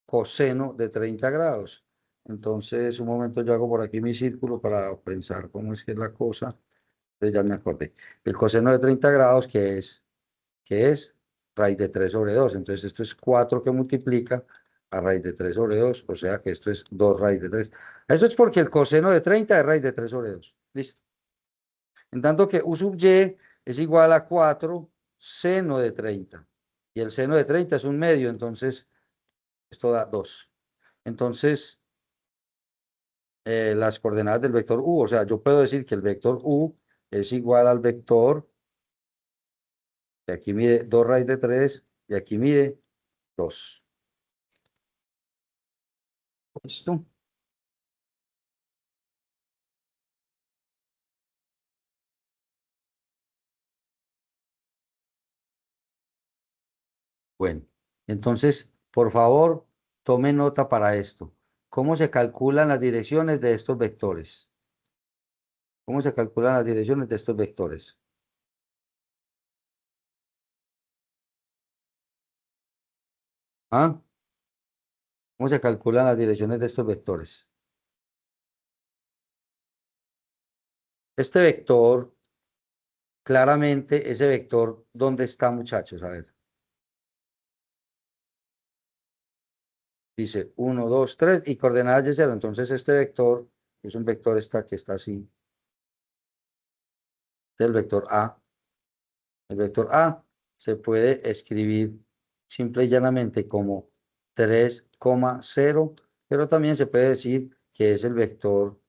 coseno de 30 grados. Entonces, un momento yo hago por aquí mi círculo para pensar cómo es que es la cosa. Entonces ya me acordé. El coseno de 30 grados, que es raíz de 3 sobre 2. Entonces, esto es 4 que multiplica a raíz de 3 sobre 2. O sea que esto es 2 raíz de 3. Eso es porque el coseno de 30 es raíz de 3 sobre 2. Listo. En tanto que U sub Y es igual a 4 seno de 30. Y el seno de 30 es un medio, entonces esto da 2. Entonces, las coordenadas del vector U, o sea, yo puedo decir que el vector U es igual al vector, que aquí mide 2 raíz de 3 y aquí mide 2. ¿Listo? Bueno, entonces, por favor, tome nota para esto. ¿Cómo se calculan las direcciones de estos vectores? ¿Cómo se calculan las direcciones de estos vectores? ¿Ah? ¿Cómo se calculan las direcciones de estos vectores? Este vector, claramente, ese vector, ¿dónde está, muchachos? A ver. Dice 1, 2, 3 y coordenadas de 0. Entonces este vector es un vector que está así. El vector A. El vector A se puede escribir simple y llanamente como 3,0, pero también se puede decir que es el vector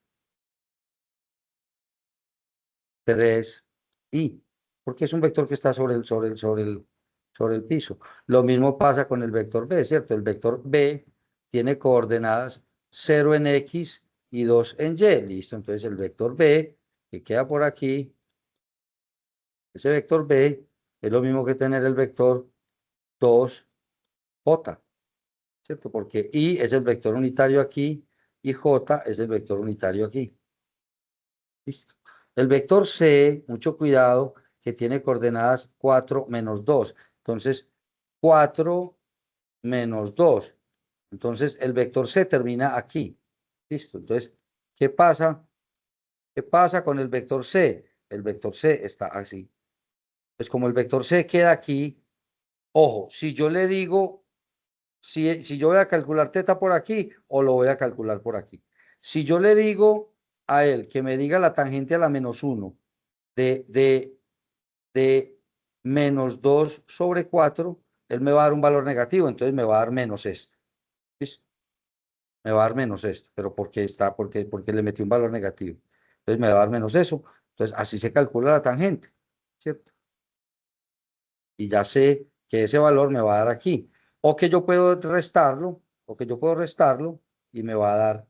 3i, porque es un vector que está sobre el piso. Lo mismo pasa con el vector B, ¿cierto? El vector B tiene coordenadas 0 en X y 2 en Y. Listo, entonces el vector B que queda por aquí, ese vector B es lo mismo que tener el vector 2J, ¿cierto? Porque I es el vector unitario aquí y J es el vector unitario aquí. Listo. El vector C, mucho cuidado, que tiene coordenadas 4 menos 2. Entonces, 4 menos 2. Entonces, el vector C termina aquí. Listo. Entonces, ¿qué pasa? ¿Qué pasa con el vector C? El vector C está así. Pues como el vector C queda aquí, ojo, si yo le digo, si yo voy a calcular teta por aquí o lo voy a calcular por aquí. Si yo le digo a él que me diga la tangente a la menos 1 de menos 2 sobre 4, él me va a dar un valor negativo, entonces me va a dar menos esto. ¿Listo? Me va a dar menos esto, pero porque le metí un valor negativo. Entonces me va a dar menos eso. Entonces así se calcula la tangente, ¿cierto? Y ya sé que ese valor me va a dar aquí. O que yo puedo restarlo, y me va a dar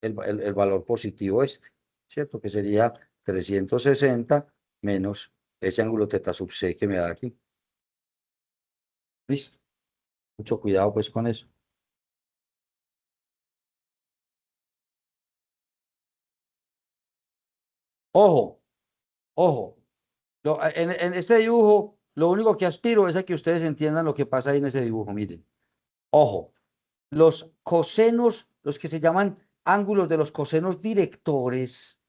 el valor positivo este, ¿cierto? Que sería 360 menos ese ángulo teta sub c que me da aquí. ¿Listo? Mucho cuidado pues con eso. Ojo, ojo. En este dibujo, lo único que aspiro es a que ustedes entiendan lo que pasa ahí en ese dibujo. Miren, ojo, los cosenos, los que se llaman ángulos de los cosenos directores,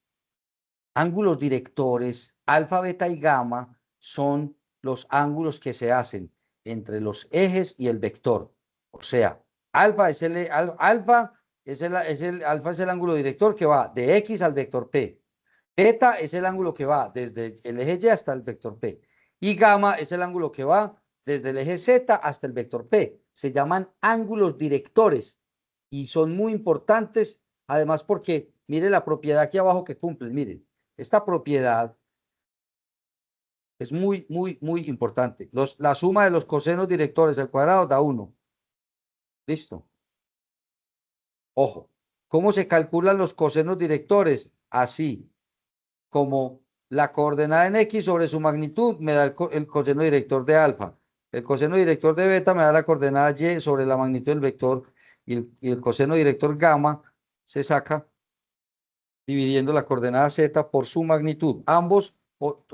alfa, beta y gamma, son los ángulos que se hacen entre los ejes y el vector. O sea, alfa es el ángulo director que va de X al vector P. Beta es el ángulo que va desde el eje Y hasta el vector P. Y gamma es el ángulo que va desde el eje Z hasta el vector P. Se llaman ángulos directores y son muy importantes, además porque mire la propiedad aquí abajo que cumplen. Miren, esta propiedad es muy, muy, muy importante. La suma de los cosenos directores al cuadrado da 1. Listo. Ojo, ¿cómo se calculan los cosenos directores? Así como la coordenada en X sobre su magnitud me da el coseno director de alfa. El coseno director de beta me da la coordenada Y sobre la magnitud del vector y el coseno director gamma se saca dividiendo la coordenada Z por su magnitud. Ambos,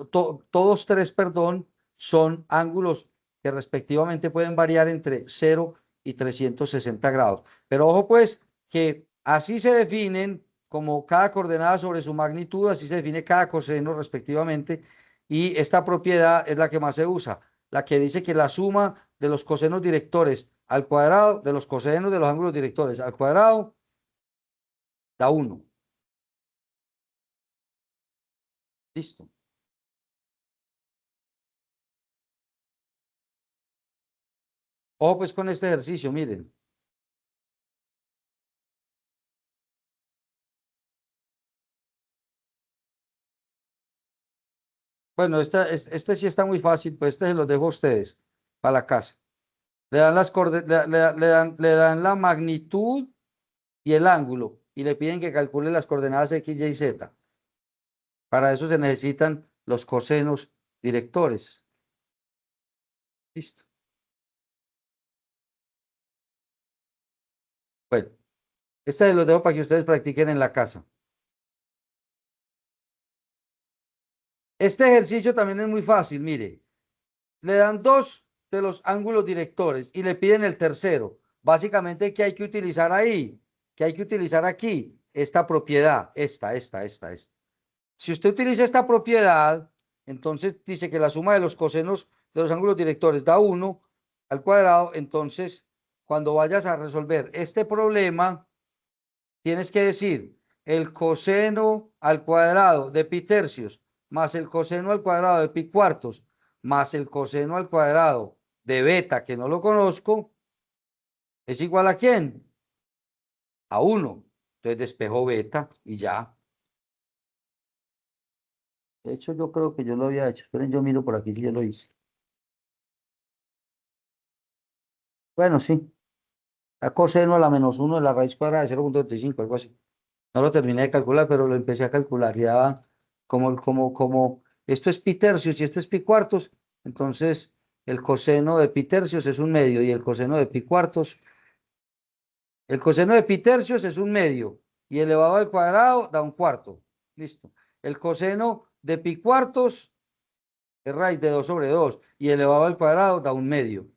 todos tres, perdón, son ángulos que respectivamente pueden variar entre 0 y 360 grados. Pero ojo pues que así se definen como cada coordenada sobre su magnitud, así se define cada coseno respectivamente, y esta propiedad es la que más se usa, la que dice que la suma de los cosenos directores al cuadrado, de los cosenos de los ángulos directores al cuadrado, da 1. Listo. Ojo pues con este ejercicio, miren. Bueno, este sí está muy fácil, pues este se los dejo a ustedes para la casa. Le dan le dan la magnitud y el ángulo y le piden que calcule las coordenadas X, Y y Z. Para eso se necesitan los cosenos directores. Listo. Bueno, este se los dejo para que ustedes practiquen en la casa. Este ejercicio también es muy fácil, mire. Le dan dos de los ángulos directores y le piden el tercero. Básicamente, ¿qué hay que utilizar ahí? ¿Qué hay que utilizar aquí? Esta propiedad, esta. Si usted utiliza esta propiedad, entonces dice que la suma de los cosenos de los ángulos directores da 1 al cuadrado. Entonces, cuando vayas a resolver este problema, tienes que decir el coseno al cuadrado de pi tercios más el coseno al cuadrado de pi cuartos más el coseno al cuadrado de beta, que no lo conozco, es igual ¿a quién? A 1. Entonces despejo beta y ya. De hecho, yo creo que yo lo había hecho. Esperen, yo miro por aquí si yo lo hice. Bueno, sí. A coseno a la menos 1 de la raíz cuadrada de 0,25, algo así. No lo terminé de calcular, pero lo empecé a calcular. Ya como esto es pi tercios y esto es pi cuartos, entonces el coseno de pi tercios es un medio y el coseno de pi cuartos, el coseno de pi tercios es un medio y elevado al cuadrado da un cuarto. Listo. El coseno de pi cuartos es raíz de 2 sobre 2 y elevado al cuadrado da un medio.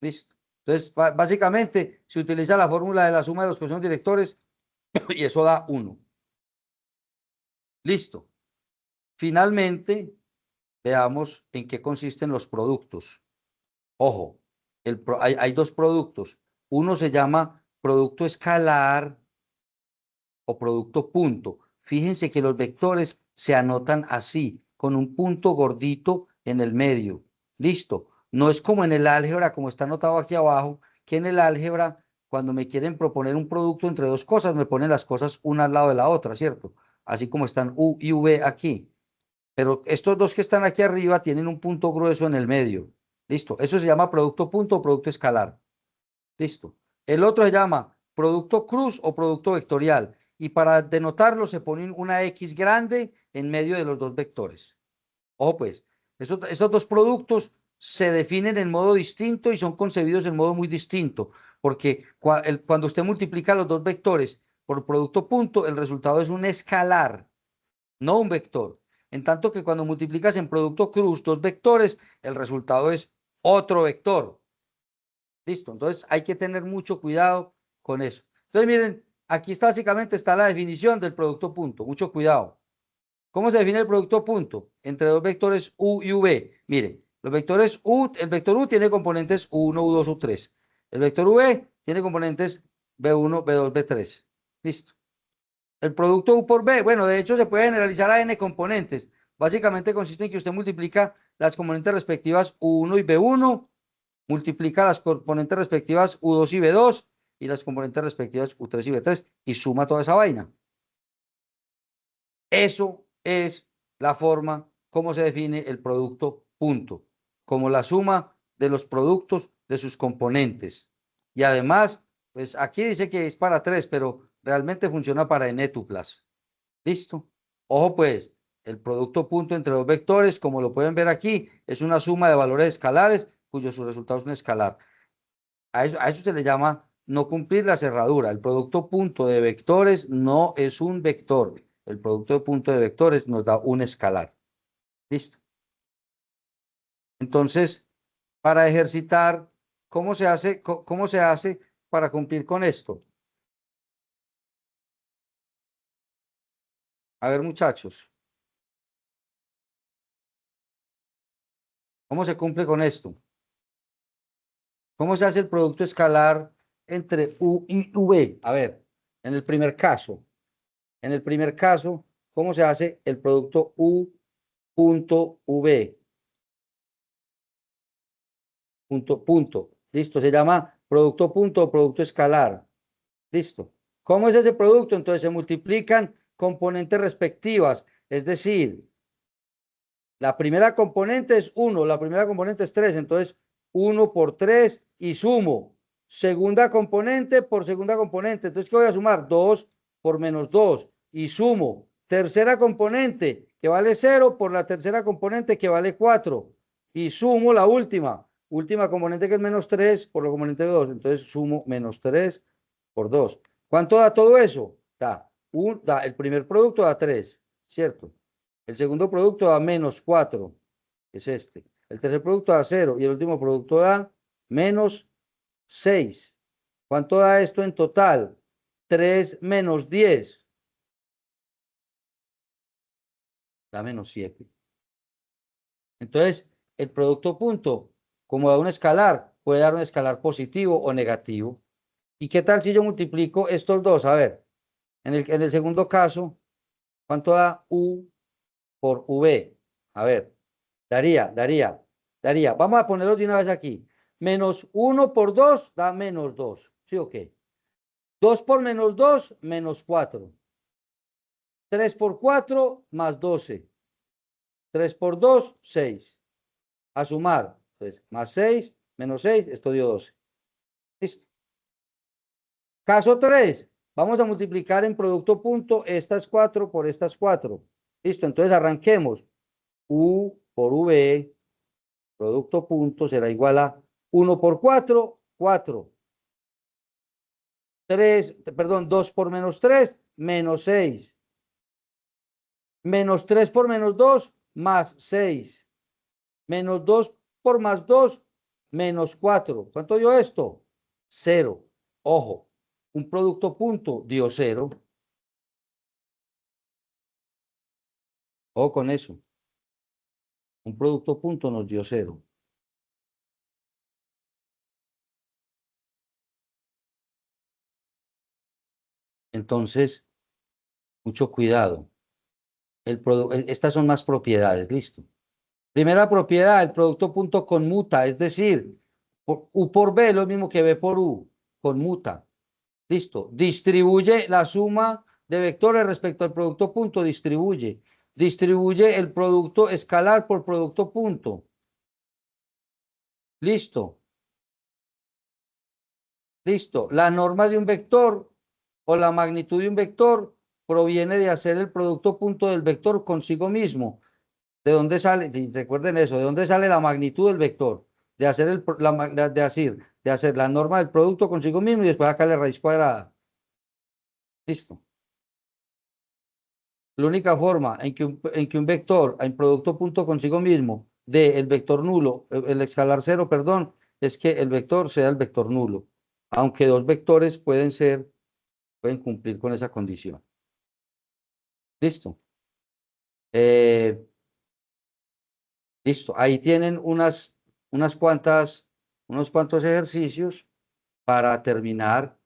Listo. Entonces, básicamente, se utiliza la fórmula de la suma de los coeficientes directores y eso da 1. Listo. Finalmente, veamos en qué consisten los productos. Ojo, hay dos productos. Uno se llama producto escalar o producto punto. Fíjense que los vectores se anotan así, con un punto gordito en el medio. Listo. No es como en el álgebra, como está anotado aquí abajo, que en el álgebra, cuando me quieren proponer un producto entre dos cosas, me ponen las cosas una al lado de la otra, ¿cierto? Así como están U y V aquí. Pero estos dos que están aquí arriba tienen un punto grueso en el medio. Listo. Eso se llama producto punto o producto escalar. Listo. El otro se llama producto cruz o producto vectorial. Y para denotarlo se pone una X grande en medio de los dos vectores. Ojo pues, esos dos productos se definen en modo distinto y son concebidos en modo muy distinto. Porque cuando usted multiplica los dos vectores por producto punto, el resultado es un escalar, no un vector. En tanto que cuando multiplicas en producto cruz dos vectores, el resultado es otro vector. Listo, entonces hay que tener mucho cuidado con eso. Entonces miren, aquí está, básicamente está la definición del producto punto. Mucho cuidado. ¿Cómo se define el producto punto? Entre dos vectores U y V. Miren, los vectores U, el vector U tiene componentes U1, U2, U3. El vector V tiene componentes B1, B2, B3. Listo. El producto U por B, bueno, de hecho se puede generalizar a n componentes. Básicamente consiste en que usted multiplica las componentes respectivas U1 y B1, multiplica las componentes respectivas U2 y B2 y las componentes respectivas U3 y B3 y suma toda esa vaina. Eso es la forma como se define el producto punto, como la suma de los productos de sus componentes. Y además, pues aquí dice que es para 3, pero realmente funciona para enétuplas. ¿Listo? Ojo pues, el producto punto entre dos vectores, como lo pueden ver aquí, es una suma de valores escalares cuyo su resultado es un escalar. A eso se le llama no cumplir la cerradura. El producto punto de vectores no es un vector. El producto de punto de vectores nos da un escalar. ¿Listo? Entonces, para ejercitar, ¿cómo se hace para cumplir con esto? A ver, muchachos, ¿cómo se cumple con esto? ¿Cómo se hace el producto escalar entre U y V? A ver, en el primer caso, ¿cómo se hace el producto U punto V? Punto. Listo, se llama producto punto o producto escalar. Listo. ¿Cómo es ese producto? Entonces se multiplican componentes respectivas, es decir, la primera componente es 1, la primera componente es 3, entonces 1 por 3 y sumo. Segunda componente por segunda componente, entonces ¿qué voy a sumar? 2 por menos 2 y sumo. Tercera componente que vale 0 por la tercera componente que vale 4 y sumo la última. Última componente que es menos 3 por la componente de 2, entonces sumo menos 3 por 2. ¿Cuánto da todo eso? Da el primer producto da 3, ¿cierto? El segundo producto da menos 4, es este. El tercer producto da 0 y el último producto da menos 6. ¿Cuánto da esto en total? 3 menos 10. Da menos 7. Entonces, el producto punto, como da un escalar, puede dar un escalar positivo o negativo. ¿Y qué tal si yo multiplico estos dos? A ver, en el segundo caso, ¿cuánto da U por V? A ver, daría. Vamos a ponerlo de una vez aquí. Menos 1 por 2 da menos 2. ¿Sí o qué? 2 por menos 2, menos 4. 3 por 4, más 12. 3 por 2, 6. A sumar, pues, más 6, menos 6, esto dio 12. Listo. Caso 3. Vamos a multiplicar en producto punto estas 4 por estas 4. Listo, entonces arranquemos. U por V, producto punto, será igual a 1 por 4, 4. 2 por menos 3, menos 6. Menos 3 por menos 2, más 6. Menos 2 por más 2, menos 4. ¿Cuánto dio esto? 0. Ojo, un producto punto dio 0. Ojo con eso. Un producto punto nos dio 0. Entonces, mucho cuidado. Estas son más propiedades, listo. Primera propiedad, el producto punto conmuta, es decir, U por B es lo mismo que B por U, conmuta. Listo. Distribuye la suma de vectores respecto al producto punto, distribuye. Distribuye el producto escalar por producto punto. Listo. Listo. La norma de un vector o la magnitud de un vector proviene de hacer el producto punto del vector consigo mismo. ¿De dónde sale? Recuerden eso, ¿de dónde sale la magnitud del vector? De hacer, de hacer la norma del producto consigo mismo y después sacarle raíz cuadrada. Listo. La única forma en que un vector, en producto punto consigo mismo, dé el vector nulo, el escalar cero, perdón, es que el vector sea el vector nulo. Aunque dos vectores pueden cumplir con esa condición. Listo. Listo. Ahí tienen unos cuantos ejercicios para terminar.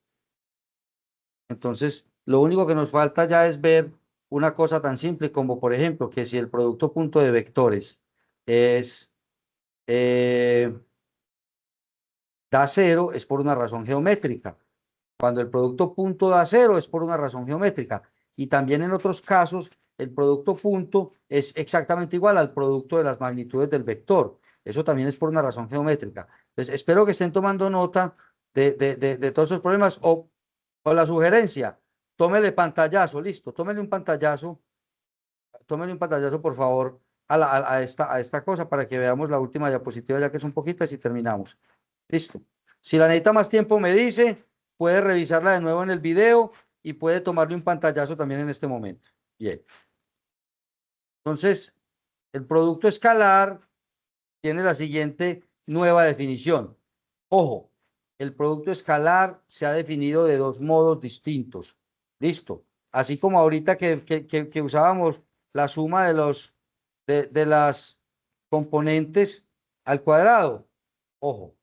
Entonces, lo único que nos falta ya es ver una cosa tan simple como, por ejemplo, que si el producto punto de vectores es da cero, es por una razón geométrica. Cuando el producto punto da cero, es por una razón geométrica. Y también en otros casos, el producto punto es exactamente igual al producto de las magnitudes del vector. Eso también es por una razón geométrica. Entonces, espero que estén tomando nota de todos esos problemas o la sugerencia, tómele pantallazo, listo, tómele un pantallazo, por favor, a esta cosa para que veamos la última diapositiva, ya que son poquitas y terminamos. Listo. Si la necesita más tiempo, me dice, puede revisarla de nuevo en el video y puede tomarle un pantallazo también en este momento. Bien. Entonces, el producto escalar tiene la siguiente nueva definición. Ojo, el producto escalar se ha definido de dos modos distintos. Listo. Así como ahorita que usábamos la suma de las componentes al cuadrado. Ojo,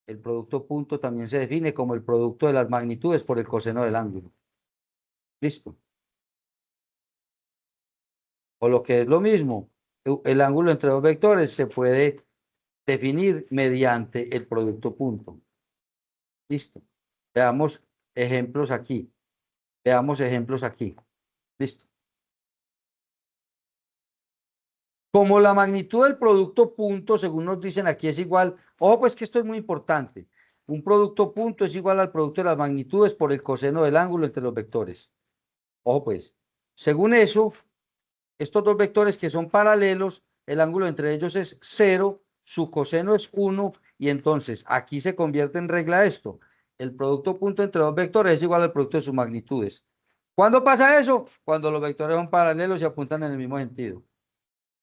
el producto punto también se define como el producto de las magnitudes por el coseno del ángulo. Listo. O lo que es lo mismo, el ángulo entre dos vectores se puede definir mediante el producto punto. Listo. Veamos ejemplos aquí. Veamos ejemplos aquí. Listo. Como la magnitud del producto punto, según nos dicen aquí, es igual. Ojo, pues que esto es muy importante. Un producto punto es igual al producto de las magnitudes por el coseno del ángulo entre los vectores. Ojo, pues. Según eso, estos dos vectores que son paralelos, el ángulo entre ellos es 0, su coseno es 1, y entonces aquí se convierte en regla esto. El producto punto entre dos vectores es igual al producto de sus magnitudes. ¿Cuándo pasa eso? Cuando los vectores son paralelos y apuntan en el mismo sentido.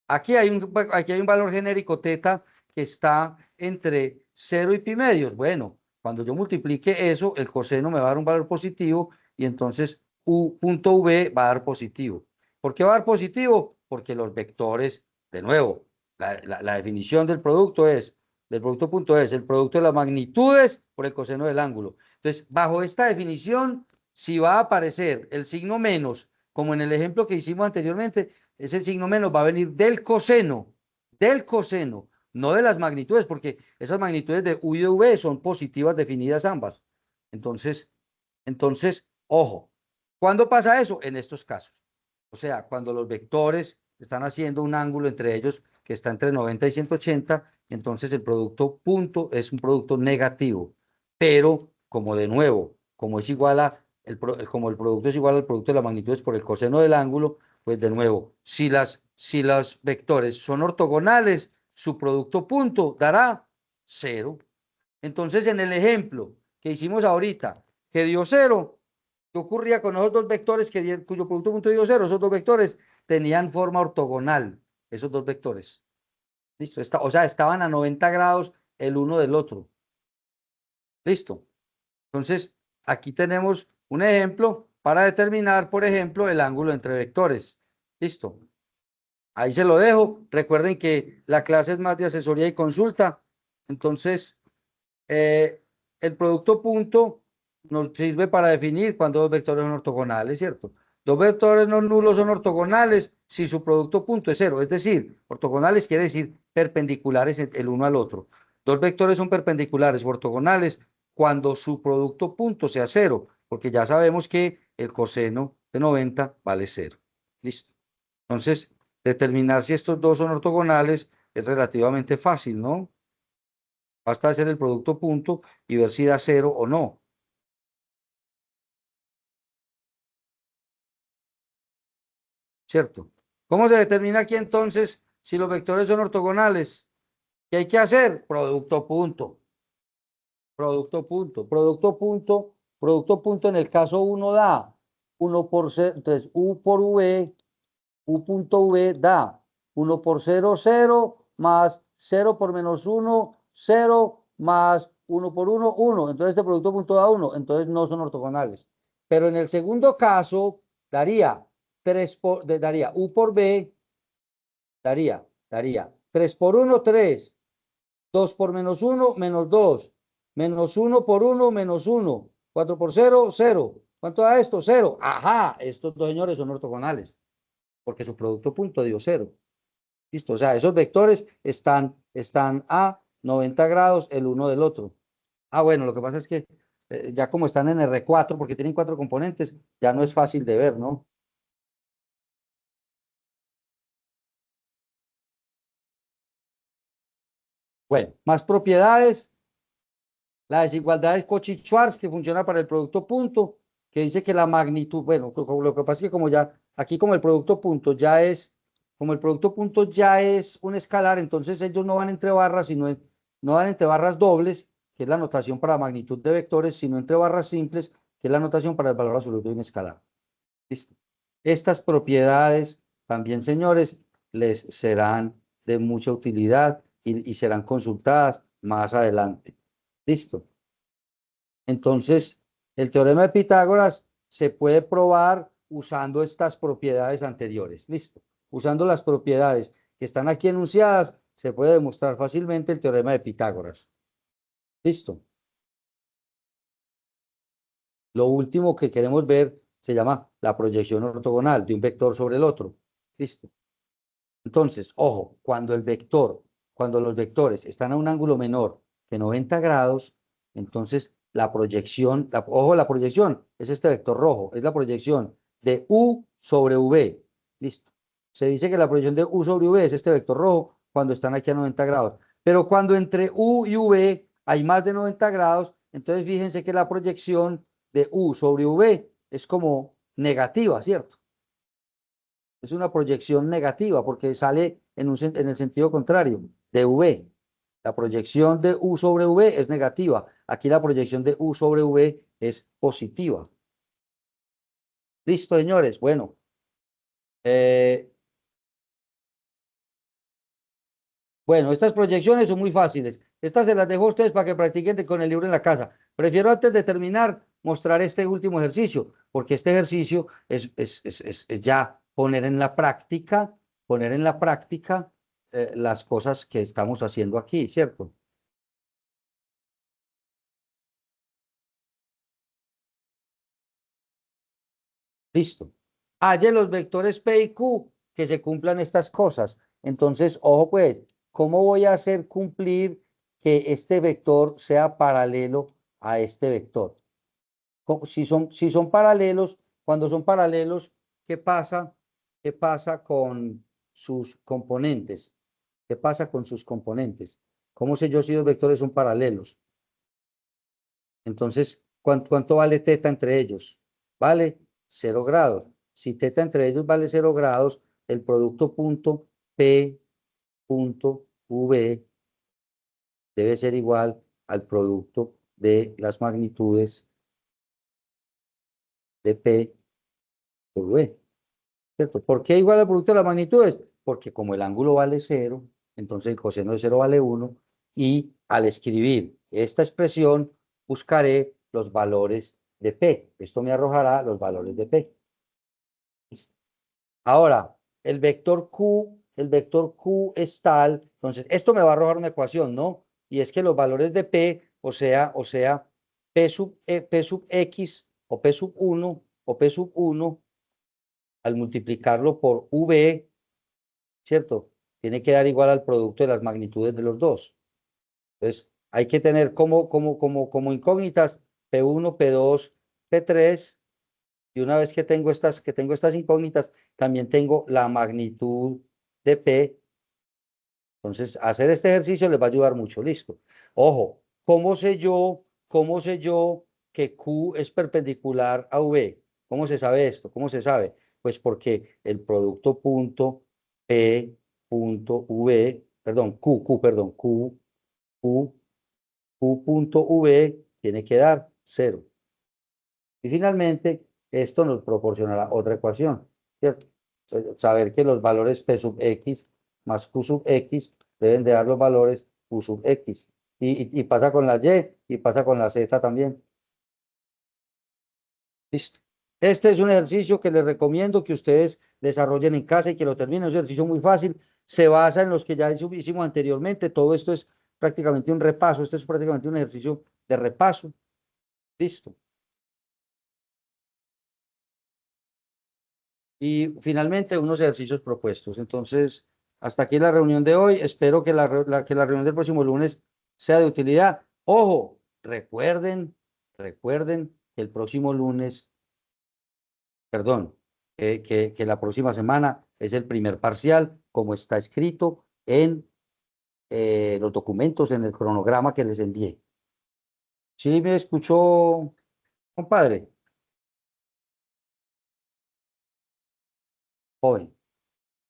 Aquí hay un valor genérico teta que está entre 0 y pi medios. Bueno, cuando yo multiplique eso, el coseno me va a dar un valor positivo y entonces u punto v va a dar positivo. ¿Por qué va a dar positivo? Porque los vectores, de nuevo, la definición del producto punto es el producto de las magnitudes por el coseno del ángulo. Entonces, bajo esta definición, si va a aparecer el signo menos, como en el ejemplo que hicimos anteriormente, ese signo menos va a venir del coseno, no de las magnitudes, porque esas magnitudes de u y de v son positivas definidas ambas. Entonces, ojo, ¿cuándo pasa eso? En estos casos. O sea, cuando los vectores están haciendo un ángulo entre ellos que está entre 90 y 180, entonces el producto punto es un producto negativo. Pero, como de nuevo, como es igual a, como el producto es igual al producto de las magnitudes por el coseno del ángulo, pues de nuevo, si los vectores son ortogonales, su producto punto dará 0. Entonces, en el ejemplo que hicimos ahorita, que dio 0, ¿qué ocurría con esos dos vectores cuyo producto punto dio 0? Esos dos vectores tenían forma ortogonal, esos dos vectores. Listo, o sea, estaban a 90 grados el uno del otro. Listo. Entonces, aquí tenemos un ejemplo para determinar, por ejemplo, el ángulo entre vectores. Listo. Ahí se lo dejo. Recuerden que la clase es más de asesoría y consulta. Entonces, el producto punto nos sirve para definir cuando dos vectores son ortogonales, ¿cierto? Dos vectores no nulos son ortogonales si su producto punto es cero. Es decir, ortogonales quiere decir perpendiculares el uno al otro. Dos vectores son perpendiculares o ortogonales cuando su producto punto sea cero, porque ya sabemos que el coseno de 90 vale cero. Listo. Entonces, determinar si estos dos son ortogonales es relativamente fácil, ¿no? Basta hacer el producto punto y ver si da cero o no. ¿Cierto? ¿Cómo se determina aquí entonces si los vectores son ortogonales? ¿Qué hay que hacer? Producto punto. Producto punto. Producto punto. Producto punto en el caso 1 da 1 por 0. Entonces, U por V, U punto V da 1 por 0, 0, más 0 por menos 1, 0, más 1 por 1, 1. Entonces, este producto punto da 1. Entonces, no son ortogonales. Pero en el segundo caso, daría daría U por B, daría 3 por 1, 3. 2 por menos 1, menos 2. Menos 1 por 1, menos 1. 4 por 0, 0. ¿Cuánto da esto? 0. Ajá, estos dos señores son ortogonales, porque su producto punto dio 0. Listo, o sea, esos vectores están a 90 grados el uno del otro. Ah, bueno, lo que pasa es que ya como están en R4, porque tienen 4 componentes, ya no es fácil de ver, ¿no? Bueno, más propiedades. La desigualdad de Cauchy-Schwarz, que funciona para el producto punto, que dice que la magnitud, bueno, lo que pasa es que como ya, aquí como el producto punto ya es, como el producto punto ya es un escalar, entonces ellos no van entre barras, no van entre barras dobles, que es la notación para magnitud de vectores, sino entre barras simples, que es la notación para el valor absoluto de un escalar. ¿Listo? Estas propiedades también, señores, les serán de mucha utilidad y serán consultadas más adelante. ¿Listo? Entonces, el teorema de Pitágoras se puede probar usando estas propiedades anteriores. ¿Listo? Usando las propiedades que están aquí enunciadas, se puede demostrar fácilmente el teorema de Pitágoras. ¿Listo? Lo último que queremos ver se llama la proyección ortogonal de un vector sobre el otro. ¿Listo? Entonces, ojo, cuando los vectores están a un ángulo menor que 90 grados, entonces la proyección, ojo, la proyección es este vector rojo, es la proyección de U sobre V. Listo. Se dice que la proyección de U sobre V es este vector rojo cuando están aquí a 90 grados. Pero cuando entre U y V hay más de 90 grados, entonces fíjense que la proyección de U sobre V es como negativa, ¿cierto? Es una proyección negativa porque sale en el sentido contrario de V. La proyección de U sobre V es negativa. Aquí la proyección de U sobre V es positiva. Listo, señores. Bueno. Bueno, estas proyecciones son muy fáciles. Estas se las dejo a ustedes para que practiquen con el libro en la casa. Prefiero antes de terminar mostrar este último ejercicio, porque este ejercicio es ya poner en la práctica las cosas que estamos haciendo aquí, ¿cierto? Listo. Halle los vectores P y Q que se cumplan estas cosas. Entonces, ojo pues, ¿cómo voy a hacer cumplir que este vector sea paralelo a este vector? Si son paralelos, cuando son paralelos, ¿qué pasa? ¿Qué pasa con sus componentes? ¿Qué pasa con sus componentes? ¿Cómo sé yo si los vectores son paralelos? Entonces, ¿cuánto vale teta entre ellos? Vale 0 grados. Si teta entre ellos vale 0 grados, el producto punto P punto V debe ser igual al producto de las magnitudes de P por V. ¿Cierto? ¿Por qué igual al producto de las magnitudes? Porque como el ángulo vale 0, entonces el coseno de 0 vale 1, y al escribir esta expresión buscaré los valores de P. Esto me arrojará los valores de P. Ahora, el vector Q es tal, entonces esto me va a arrojar una ecuación, ¿no? Y es que los valores de P, o sea, P sub X o P sub 1 o P sub 1, al multiplicarlo por V, ¿cierto? Tiene que dar igual al producto de las magnitudes de los dos. Entonces, hay que tener como incógnitas P1, P2, P3, y una vez que tengo estas incógnitas, también tengo la magnitud de P. Entonces, hacer este ejercicio les va a ayudar mucho. Listo. Ojo, ¿cómo sé yo que Q es perpendicular a V? ¿Cómo se sabe esto? ¿Cómo se sabe? Pues porque el producto punto P punto V, perdón, Q punto V tiene que dar 0. Y finalmente, esto nos proporcionará otra ecuación, ¿cierto? Saber que los valores P sub X más Q sub X deben de dar los valores Q sub X. Y pasa con la Y y pasa con la Z también. Listo. Este es un ejercicio que les recomiendo que ustedes desarrollen en casa y que lo terminen. Es un ejercicio muy fácil. Se basa en los que ya hicimos anteriormente. Todo esto es prácticamente un repaso. Este es prácticamente un ejercicio de repaso. Listo. Y finalmente unos ejercicios propuestos. Entonces, hasta aquí la reunión de hoy. Espero que que la reunión del próximo lunes sea de utilidad. Ojo, recuerden que el próximo lunes, perdón, que la próxima semana es el primer parcial, como está escrito en los documentos, en el cronograma que les envié. ¿Sí me escuchó, compadre? Joven.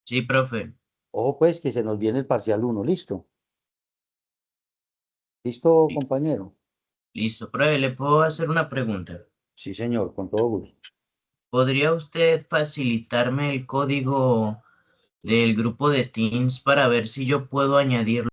Sí, profe. Ojo, pues, que se nos viene el parcial 1. ¿Listo? ¿Listo, Li- compañero? Listo, profe, ¿le puedo hacer una pregunta? Sí, señor, con todo gusto. ¿Podría usted facilitarme el código del grupo de Teams para ver si yo puedo añadirlo